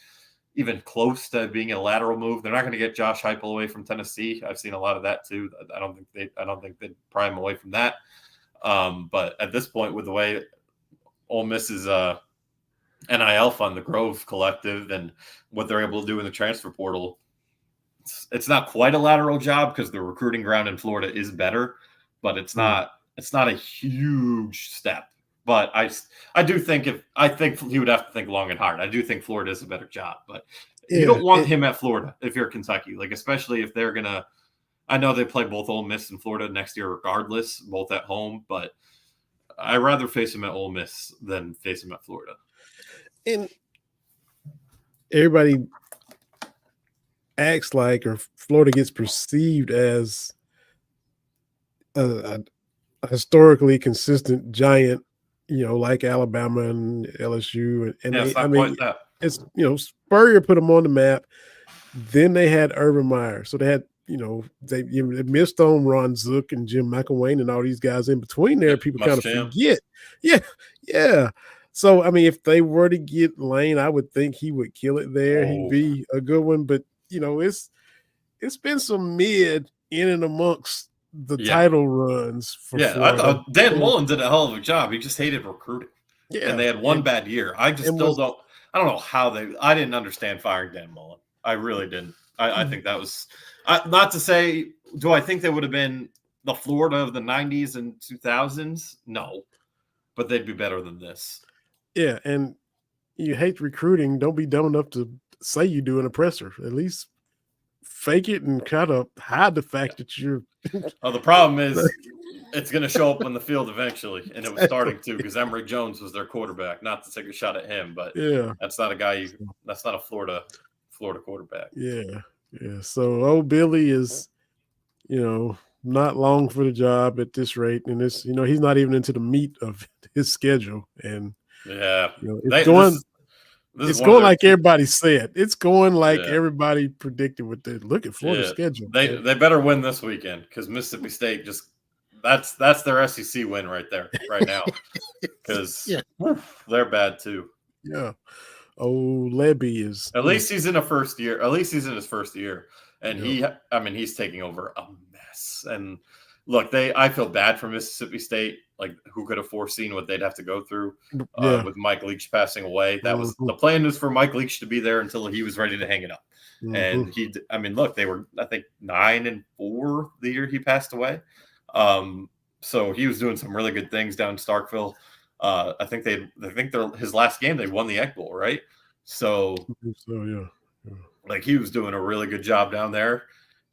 even close to being a lateral move. They're not going to get Josh Heupel away from Tennessee. I've seen a lot of that too. I don't think they'd pry him away from that. But at this point, with the way Ole Miss's NIL fund, the Grove Collective, and what they're able to do in the transfer portal, it's not quite a lateral job because the recruiting ground in Florida is better, but it's not a huge step. But I do think he would have to think long and hard. I do think Florida is a better job, but you don't want him at Florida if you're Kentucky, like, especially if they're gonna. I know they play both Ole Miss and Florida next year, regardless, both at home, but I'd rather face him at Ole Miss than face him at Florida. And everybody acts like, or Florida gets perceived as a historically consistent giant, like Alabama and LSU. And it's Spurrier put them on the map. Then they had Urban Meyer. So they had, they missed on Ron Zook and Jim McElwain and all these guys in between there. People kind of forget. Yeah. So, I mean, if they were to get Lane, I would think he would kill it there. He'd be a good one. But, it's been some mid in and amongst the title runs for Florida. I thought Dan Mullen did a hell of a job. He just hated recruiting. Yeah. And they had one bad year. I don't know how I didn't understand firing Dan Mullen. I really didn't. I think that was not to say, do I think they would have been the Florida of the 90s and 2000s? No, but they'd be better than this. Yeah, and you hate recruiting. Don't be dumb enough to say you do an oppressor. At least fake it and kind of hide the fact that you're. Oh, the problem is it's going to show up on the field eventually, and it was starting to because Emory Jones was their quarterback. Not to take a shot at him, but that's not a guy. That's not a Florida quarterback. Yeah. So old Billy is, not long for the job at this rate, and it's he's not even into the meat of his schedule, and it's going like everybody said. It's going like everybody predicted with the look at Florida's schedule. They better win this weekend because Mississippi State that's their SEC win right there right now because they're bad too. Yeah. Oh, Lebby is at least he's in a first year. At least he's in his first year, and he's taking over a mess. And look, I feel bad for Mississippi State. Like, who could have foreseen what they'd have to go through with Mike Leach passing away? That was the plan, was for Mike Leach to be there until he was ready to hang it up. And they were, I think, 9-4 the year he passed away. So he was doing some really good things down in Starkville. I think his last game they won the Egg Bowl, right? So like, he was doing a really good job down there.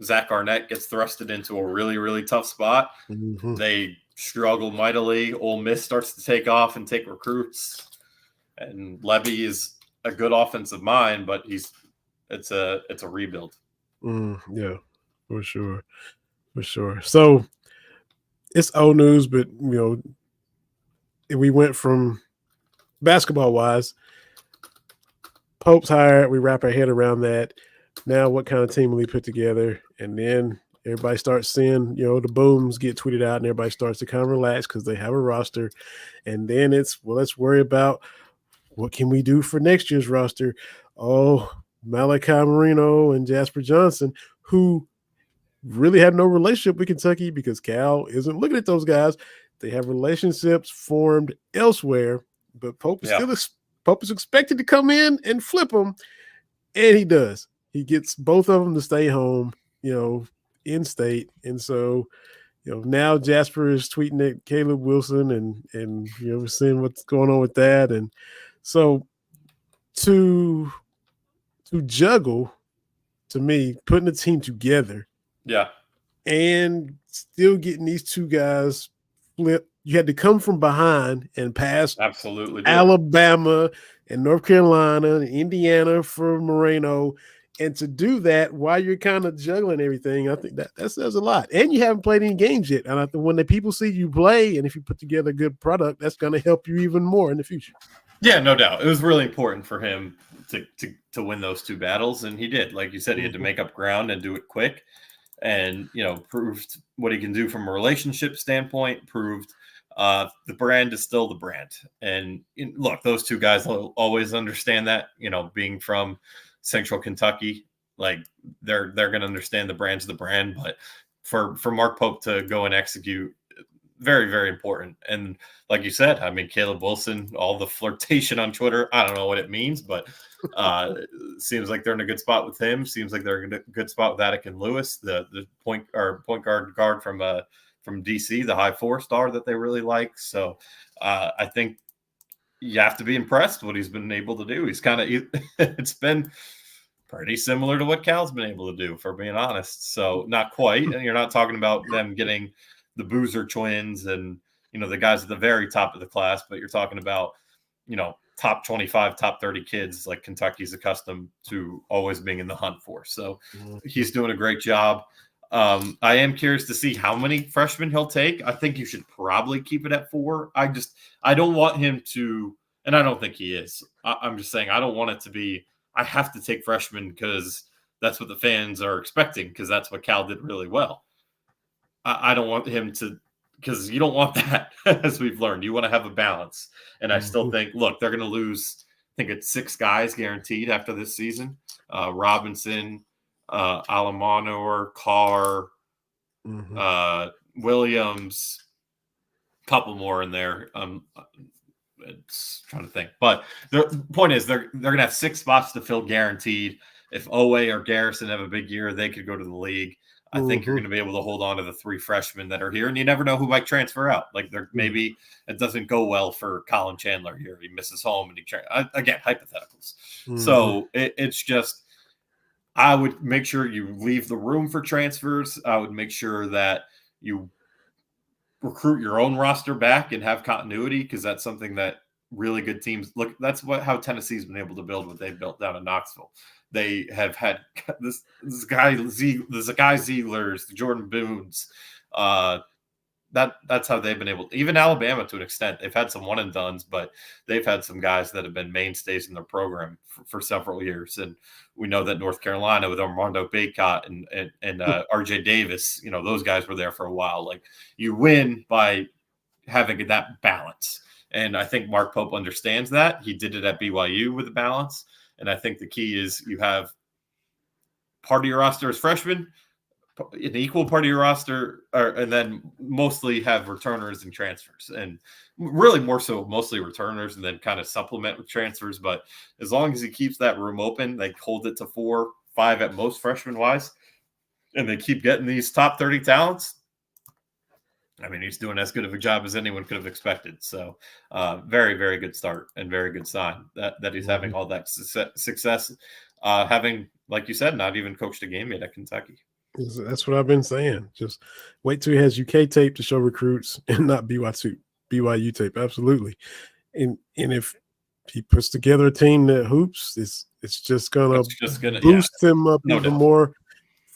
Zach Arnett gets thrusted into a really, really tough spot. They struggle mightily. Ole Miss starts to take off and take recruits, and Lebby is a good offensive mind, but it's a rebuild. Yeah, for sure. So it's old news, but we went from basketball wise, Pope's hired. We wrap our head around that. now what kind of team will he put together? And then everybody starts seeing, the booms get tweeted out and everybody starts to kind of relax because they have a roster. And then let's worry about what can we do for next year's roster. Oh, Malachi Marino and Jasper Johnson, who really have no relationship with Kentucky because Cal isn't looking at those guys. They have relationships formed elsewhere, but Pope is expected to come in and flip them, and he does. He gets both of them to stay home, in state, and so now Jasper is tweeting at Caleb Wilson, and we're seeing what's going on with that, and so to juggle, to me, putting the team together. Yeah. And still getting these two guys flipped. You had to come from behind and pass absolutely Alabama and North Carolina and Indiana for Moreno. And to do that while you're kind of juggling everything, I think that says a lot. And you haven't played any games yet. And I think when the people see you play and if you put together a good product, that's going to help you even more in the future. Yeah, no doubt. It was really important for him to win those two battles. And he did. Like you said, he had to make up ground and do it quick. And, proved what he can do from a relationship standpoint, proved the brand is still the brand. And look, those two guys will always understand that, being from Central Kentucky, like they're going to understand the brand's the brand. But for Mark Pope to go and execute, very, very important. And like you said, I mean, Caleb Wilson, all the flirtation on Twitter, I don't know what it means, but seems like they're in a good spot with him. Seems like they're in a good spot with Attic and Lewis, the point guard from DC, the high 4-star that they really like. So I think you have to be impressed what he's been able to do. He's it's been pretty similar to what Cal's been able to do, for being honest. So not quite. And you're not talking about them getting the Boozer twins and, the guys at the very top of the class, but you're talking about, top 25, top 30 kids like Kentucky's accustomed to always being in the hunt for. So he's doing a great job. I am curious to see how many freshmen he'll take. I think you should probably keep it at 4. I don't want him to, and I don't think he is. I'm just saying, I don't want it to be, I have to take freshmen because that's what the fans are expecting, because that's what Cal did really well. I don't want him to, because you don't want that, as we've learned. You want to have a balance. And I still think, look, they're going to lose, I think it's 6 guys guaranteed after this season. Robinson, Alamanor, Carr, Williams, a couple more in there. It's trying to think. But the point is, they're going to have 6 spots to fill guaranteed. If Owe or Garrison have a big year, they could go to the league. I think you're going to be able to hold on to the 3 freshmen that are here, and you never know who might transfer out. Like maybe it doesn't go well for Colin Chandler here. He misses home, and again, hypotheticals. So it's just, I would make sure you leave the room for transfers. I would make sure that you recruit your own roster back and have continuity, because that's something that really good teams look. That's how Tennessee's been able to build what they've built down in Knoxville. They have had this guy Ziegler's, the Jordan Boones. That's how they've been able. Even Alabama, to an extent, they've had some one and dones, but they've had some guys that have been mainstays in their program for several years. And we know that North Carolina with Armando Bacot and RJ Davis, those guys were there for a while. Like, you win by having that balance. And I think Mark Pope understands that. He did it at BYU with a balance. And I think the key is you have part of your roster as freshmen, an equal part of your roster, and then mostly have returners and transfers. And really more so mostly returners, and then kind of supplement with transfers. But as long as he keeps that room open, they hold it to 4, 5 at most freshman-wise, and they keep getting these top 30 talents, I mean, he's doing as good of a job as anyone could have expected. So very, very good start and very good sign that he's having all that success, having, like you said, not even coached a game yet at Kentucky. That's what I've been saying. Just wait till he has UK tape to show recruits and not BYU tape. Absolutely. And if he puts together a team that hoops, it's just gonna boost him up even more.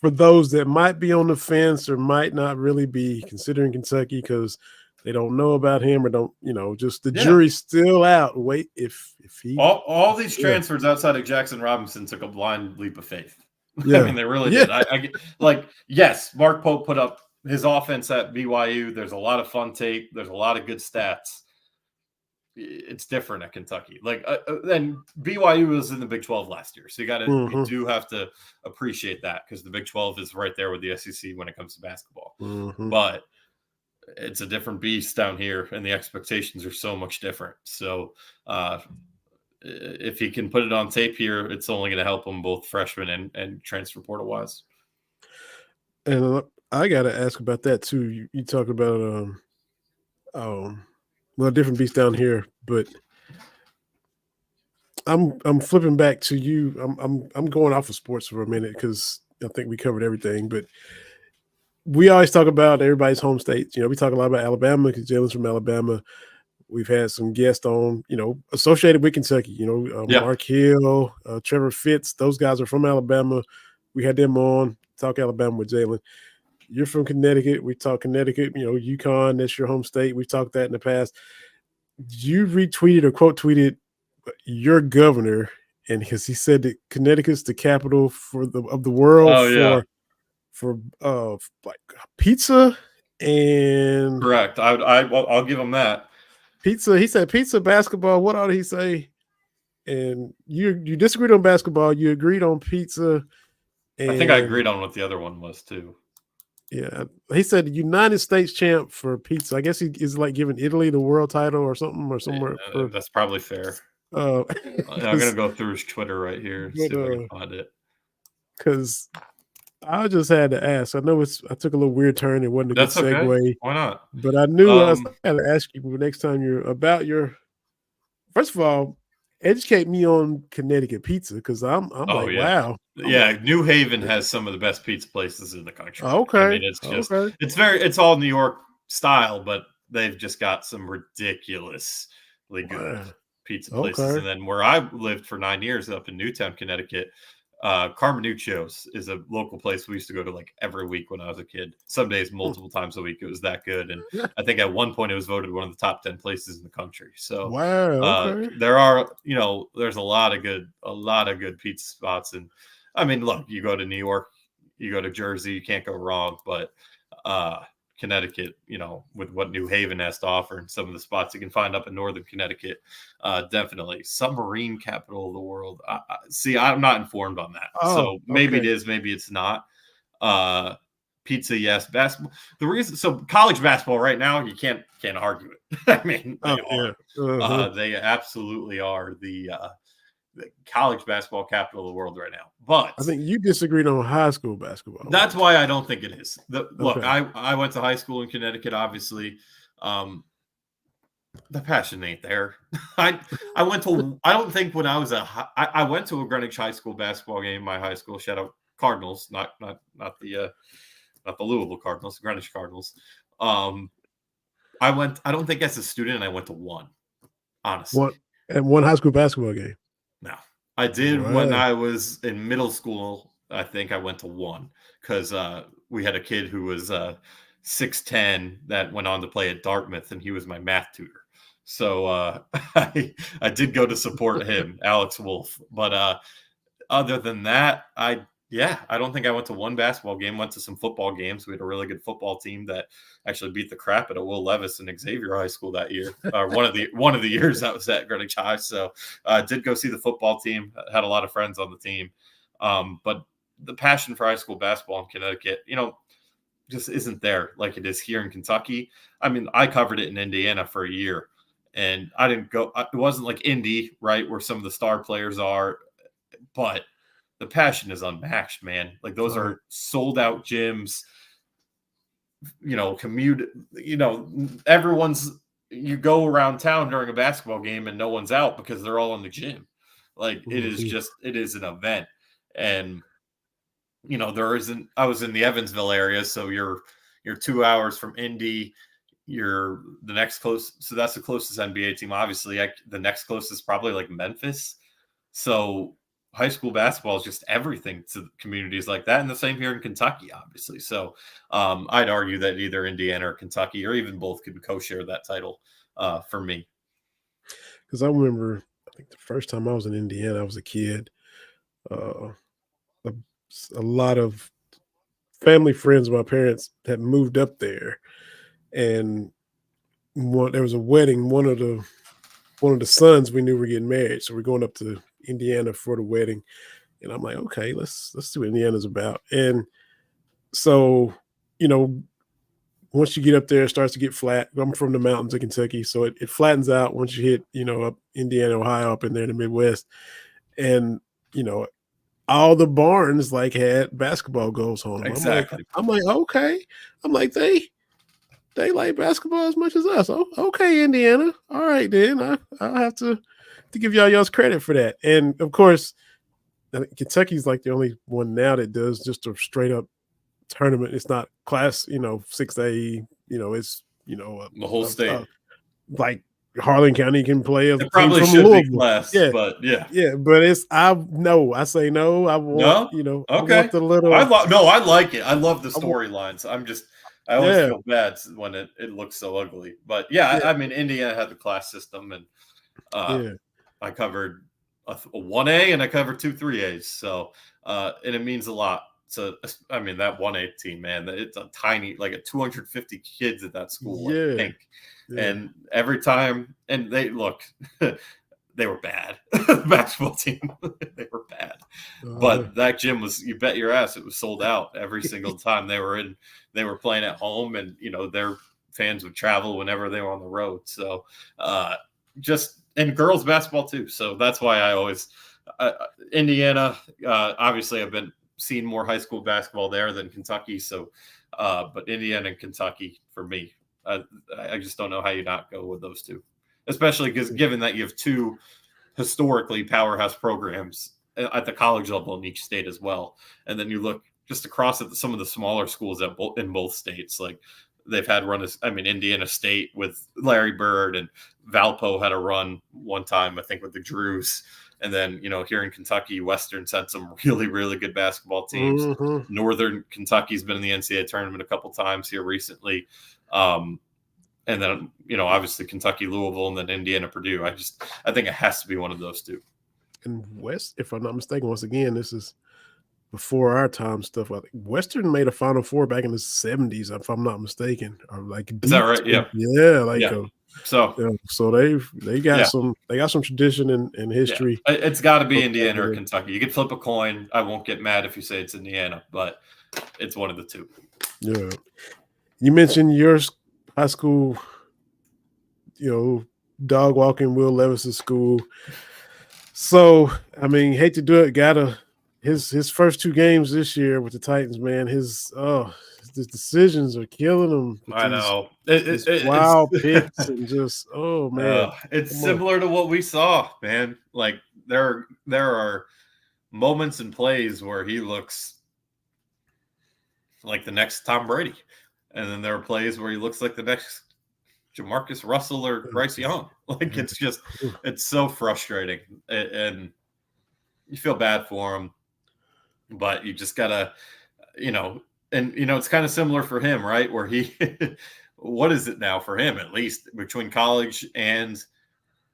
For those that might be on the fence or might not really be considering Kentucky because they don't know about him or don't, just the jury's still out. Wait, if he all these transfers outside of Jackson Robinson took a blind leap of faith. Yeah. I mean, they really did. Yes, Mark Pope put up his offense at BYU. There's a lot of fun tape. There's a lot of good stats. It's different at Kentucky. Then BYU was in the Big 12 last year, so you do have to appreciate that, because the Big 12 is right there with the SEC when it comes to basketball. But it's a different beast down here, and the expectations are so much different. So if he can put it on tape here, it's only going to help him both freshman and transfer portal wise. And I got to ask about that too. You talk about well, different beast down here, but I'm flipping back to you. I'm going off of sports for a minute because I think we covered everything. But we always talk about everybody's home states. We talk a lot about Alabama because Jalen's from Alabama. We've had some guests on, associated with Kentucky. Mark Hill, Trevor Fitz. Those guys are from Alabama. We had them on talk Alabama with Jalen. You're from Connecticut. We talk Connecticut, UConn, that's your home state. We've talked that in the past. You retweeted or quote tweeted your governor, and because he said that Connecticut's the capital of the world for like pizza and correct. I'll give him that. Pizza. He said pizza, basketball. What all did he say? And you disagreed on basketball. You agreed on pizza. And I think I agreed on what the other one was too. Yeah, he said United States champ for pizza. I guess he is like giving Italy the world title or something or somewhere. Yeah, that's probably fair. I'm gonna go through his Twitter right here and see if I can find it. Because I just had to ask. I know I took a little weird turn. It wasn't a good segue. Okay. Why not? But I knew I had to ask you next time first of all, educate me on Connecticut pizza, because I'm like, wow. Yeah, New Haven has some of the best pizza places in the country. Okay. I mean, it's just it's all New York style, but they've just got some ridiculously good pizza places. And then where I lived for 9 years up in Newtown, Connecticut, Carmenuccio's is a local place we used to go to like every week when I was a kid. Some days multiple times a week. It was that good. And I think at one point it was voted one of the top 10 places in the country. So there are, there's a lot of good pizza spots. And I mean, look, you go to New York, you go to Jersey, you can't go wrong. But Connecticut, with what New Haven has to offer and some of the spots you can find up in northern Connecticut, definitely submarine capital of the world. See, I'm not informed on that, so maybe it is, maybe it's not. Pizza, yes. Basketball. The reason, so college basketball right now, you can't argue it. I mean, they absolutely are the college basketball capital of the world right now. But I think you disagreed on high school basketball. That's why I don't think it is. Look, I went to high school in Connecticut, obviously. The passion ain't there. I went to, I don't think when I was I went to a Greenwich High School basketball game, my high school, shout out Cardinals, not the Louisville Cardinals, the Greenwich Cardinals. I don't think as a student I went to one, honestly. One high school basketball game? No. I did when I was in middle school. I think I went to one because we had a kid who was 6'10" that went on to play at Dartmouth, and he was my math tutor. So I did go to support him, Alex Wolf. But other than that, I don't think I went to one basketball game. Went to some football games. We had a really good football team that actually beat the crap out of Will Levis and Xavier High School that year. One of the years that was at Greenwich High. So I did go see the football team. Had a lot of friends on the team. But the passion for high school basketball in Connecticut, just isn't there like it is here in Kentucky. I mean, I covered it in Indiana for a year, and I didn't go. It wasn't like Indy, right, where some of the star players are, but the passion is unmatched, man. Like those are sold out gyms, commute, you go around town during a basketball game and no one's out because they're all in the gym. Like it is an event. And, I was in the Evansville area. So you're 2 hours from Indy. You're the next close. So that's the closest NBA team. Obviously the next closest probably like Memphis. So high school basketball is just everything to communities like that. And the same here in Kentucky, obviously. So I'd argue that either Indiana or Kentucky or even both could co-share that title for me. Because I remember, I think the first time I was in Indiana, I was a kid. a lot of family friends of my parents had moved up there, and there was a wedding. One of the sons we knew were getting married, so we're going up to Indiana for the wedding. And I'm like, okay, let's see what Indiana's about. And so, once you get up there, it starts to get flat. I'm from the mountains of Kentucky, so it flattens out once you hit, up Indiana, Ohio, up in there in the Midwest. And, all the barns had basketball goals on them. Exactly. I'm like, okay. I'm like, they like basketball as much as us. Oh, okay, Indiana. All right, then. I'll have to give y'all's credit for that. And of course, Kentucky's the only one now that does just a straight up tournament. It's not class, 6A, it's, the whole state. Like Harlan County can play a it probably from should Louisville. Be class, yeah, but yeah. Yeah, but I say no. I want, okay. I want the little. I like it. I love the storylines. I always feel bad when it looks so ugly. But I mean, Indiana had the class system, and I covered a 1A and I covered 2 3As. So, and it means a lot. So, I mean, that 1A team, man, it's a tiny, a 250 kids at that school, I think. Yeah. And every time, and they were bad. The basketball team, they were bad. But that gym was, you bet your ass, it was sold out every single time they were playing at home, and their fans would travel whenever they were on the road. So and girls basketball too. So that's why I always Indiana. Obviously, I've been seeing more high school basketball there than Kentucky. So, but Indiana and Kentucky for me, I just don't know how you not go with those two. Especially because given that you have 2 historically powerhouse programs at the college level in each state as well. And then you look just across at some of the smaller schools in both states. They've had Indiana State with Larry Bird, and Valpo had a run one time, I think, with the Drews. And then, here in Kentucky, Western sent some really, really good basketball teams. Mm-hmm. Northern Kentucky's been in the NCAA tournament a couple times here recently. And then, obviously Kentucky, Louisville, and then Indiana, Purdue. I think it has to be one of those two. And West, if I'm not mistaken, once again, this is before our time stuff. I think Western made a Final Four back in the 70s, if I'm not mistaken. Or is that right? Yeah. Yeah. So they got some tradition and history. Yeah. It's got to be Indiana or Kentucky. You could flip a coin. I won't get mad if you say it's Indiana, but it's one of the two. Yeah. You mentioned your high school, dog walking Will Levis's school. So, I mean, hate to do it. His first 2 games this year with the Titans, man, his decisions are killing him. I know. It's wild picks and just, oh man. It's similar to what we saw, man. There are moments and plays where he looks like the next Tom Brady. And then there are plays where he looks like the next Jamarcus Russell or Bryce Young. It's so frustrating. And you feel bad for him. But you just got to, it's kind of similar for him, right? Where what is it now for him, at least between college and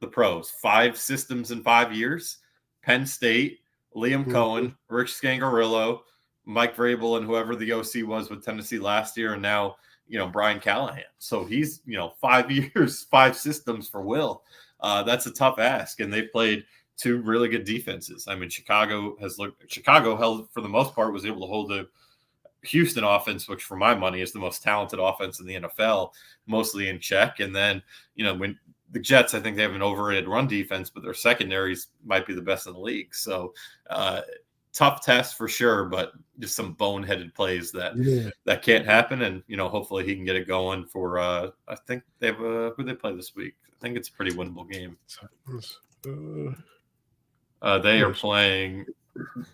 the pros? 5 systems in 5 years. Penn State, Liam Cohen, Rick Scangarillo, Mike Vrabel, and whoever the OC was with Tennessee last year, and now, Brian Callahan. So he's, 5 years, 5 systems for Will. That's a tough ask, and they've played 2 really good defenses. I mean, Chicago held, for the most part, was able to hold the Houston offense, which for my money is the most talented offense in the NFL, mostly in check. And then, when the Jets, I think they have an overrated run defense, but their secondaries might be the best in the league. So tough test for sure, but just some boneheaded plays that can't happen. And, hopefully he can get it going for, I think they have who they play this week. I think it's a pretty winnable game.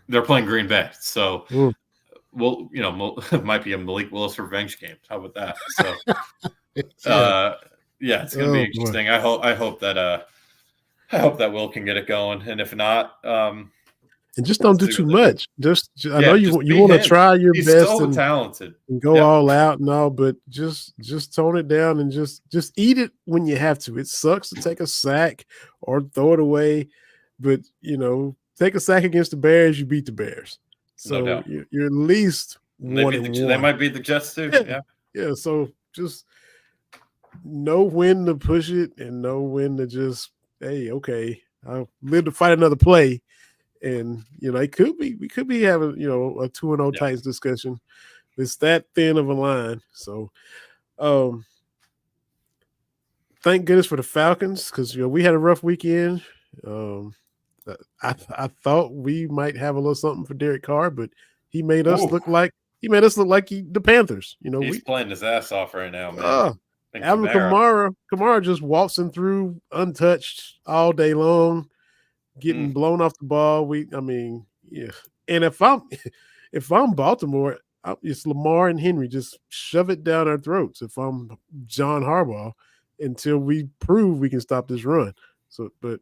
They're playing Green Bay. So it might be a Malik Willis revenge game. How about that? So, it's going to be interesting. Boy. I hope that Will can get it going. And if not, and just don't do too much. I know you want to try your He's best so and talented and go all out and all, but just tone it down and just eat it when you have to. It sucks to take a sack or throw it away, but take a sack against the Bears, you beat the Bears. So doubt. you're at least one and one. They might beat the Jets too. Yeah. Yeah. So just know when to push it and know when to just, hey, okay, I'll live to fight another play. And we could be having a 2-0 Titans discussion. It's that thin of a line. So thank goodness for the Falcons, because we had a rough weekend. I thought we might have a little something for Derek Carr, but he made us look like the Panthers. He's playing his ass off right now, man. Alvin Kamara just waltzing through untouched all day long, getting blown off the ball. And if I'm Baltimore, it's Lamar and Henry, just shove it down our throats. If I'm John Harbaugh, until we prove we can stop this run. So, but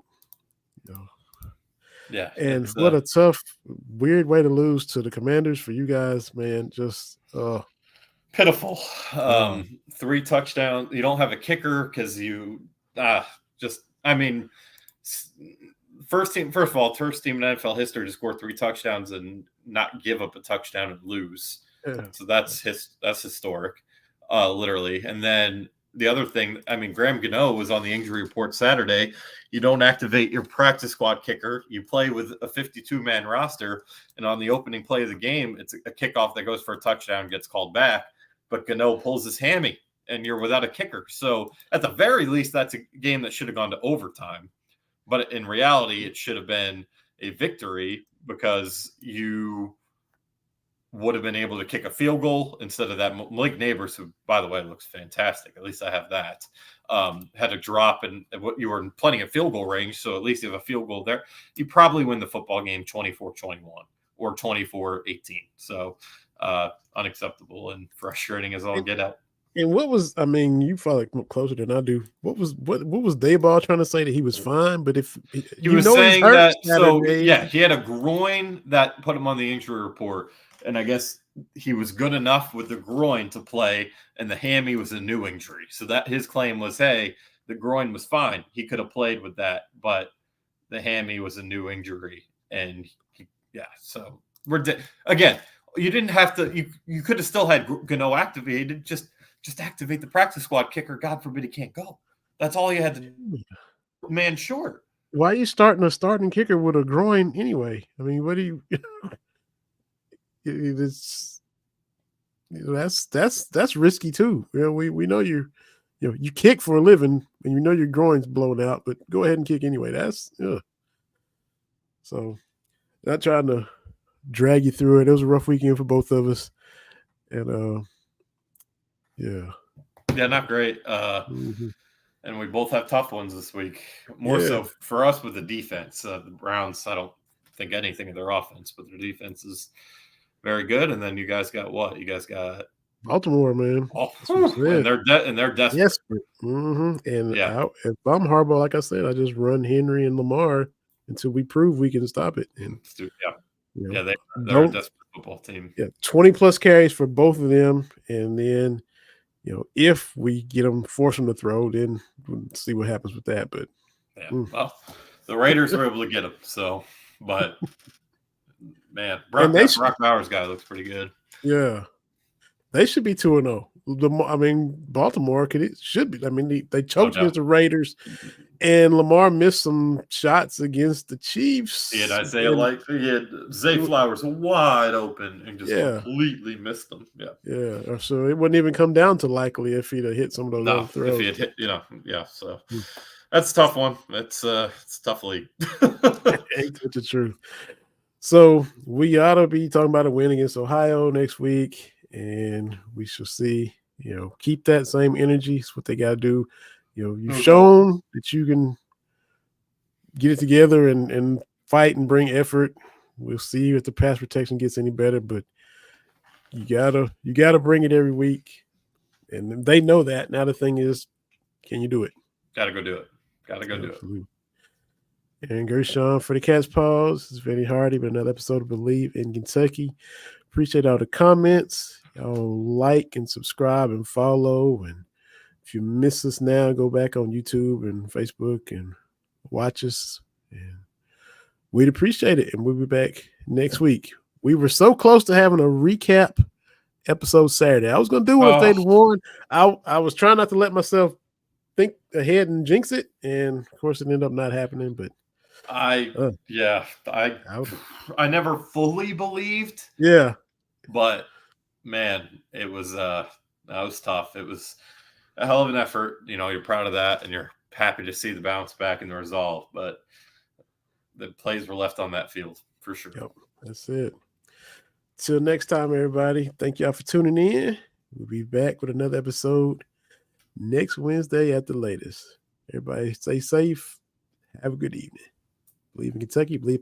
yeah. And what a tough, weird way to lose to the Commanders for you guys, man. Just pitiful. 3 touchdowns. You don't have a kicker because first team in NFL history to score 3 touchdowns and not give up a touchdown and lose. Yeah. So that's historic, literally. And then the other thing, Graham Gano was on the injury report Saturday. You don't activate your practice squad kicker. You play with a 52-man roster, and on the opening play of the game, it's a kickoff that goes for a touchdown, gets called back, but Gano pulls his hammy, and you're without a kicker. So at the very least, that's a game that should have gone to overtime. But in reality, it should have been a victory because you would have been able to kick a field goal instead of that. Malik Neighbors, who, by the way, looks fantastic. At least I have that. Had a drop, and you were in plenty of field goal range, so at least you have a field goal there. You probably win the football game 24-21 or 24-18. So unacceptable and frustrating as all get out. And what was, you follow closer than I do. What was Dayball trying to say, that he was fine? But if he was saying that, he had a groin that put him on the injury report. And I guess he was good enough with the groin to play, and the hammy was a new injury. So that his claim was, hey, the groin was fine. He could have played with that, but the hammy was a new injury. And so again, you didn't have to. You could have still had Gano activated. Just activate the practice squad kicker. God forbid he can't go. That's all you had to do. Man short. Why are you starting a starting kicker with a groin anyway? What do you? That's risky too. We know you kick for a living, and your groin's blown out, but go ahead and kick anyway. So not trying to drag you through it. It was a rough weekend for both of us, and not great. And we both have tough ones this week. More so for us with the defense. The Browns, I don't think anything of their offense, but their defense is very good. And then you guys got what? You guys got Baltimore, man. And they're desperate. Desperate. And if I'm Harbaugh, like I said, I just run Henry and Lamar until we prove we can stop it. And they're a desperate football team. 20+ carries for both of them, and then if we get them, force them to throw, then we'll see what happens with that. But well, the Raiders were able to get them. So, but. Man, Brock Bowers guy looks pretty good. Yeah. They should be 2-0. Baltimore should be. They choked against the Raiders, and Lamar missed some shots against the Chiefs. He had Zay Flowers wide open and just completely missed them. Yeah. So it wouldn't even come down to likely if he'd have hit some of those other throws. If he had hit, So that's a tough one. It's a tough league. Ain't that the truth? So we ought to be talking about a win against Ohio next week, and we shall see. Keep that same energy. It's what they got to do. You've shown that you can get it together and fight and bring effort. We'll see if the pass protection gets any better, but you gotta bring it every week, and they know that. Now the thing is, can you do it? Gotta go do it. Do it. And Gershon for the Cat's Paws. It's Vinny Hardy with another episode of Believe in Kentucky. Appreciate all the comments. Y'all like and subscribe and follow. And if you miss us now, go back on YouTube and Facebook and watch us. And we'd appreciate it. And we'll be back next week. we were so close to having a recap episode Saturday. I was going to do one if they'd won. I was trying not to let myself think ahead and jinx it, and of course it ended up not happening. But I never fully believed. Yeah, but man, it was that was tough. It was a hell of an effort. You're proud of that, and you're happy to see the bounce back and the resolve. But the plays were left on that field for sure. Yep, that's it. Till next time, everybody. Thank y'all for tuning in. We'll be back with another episode next Wednesday at the latest. Everybody stay safe. Have a good evening. Believe in Kentucky. Believe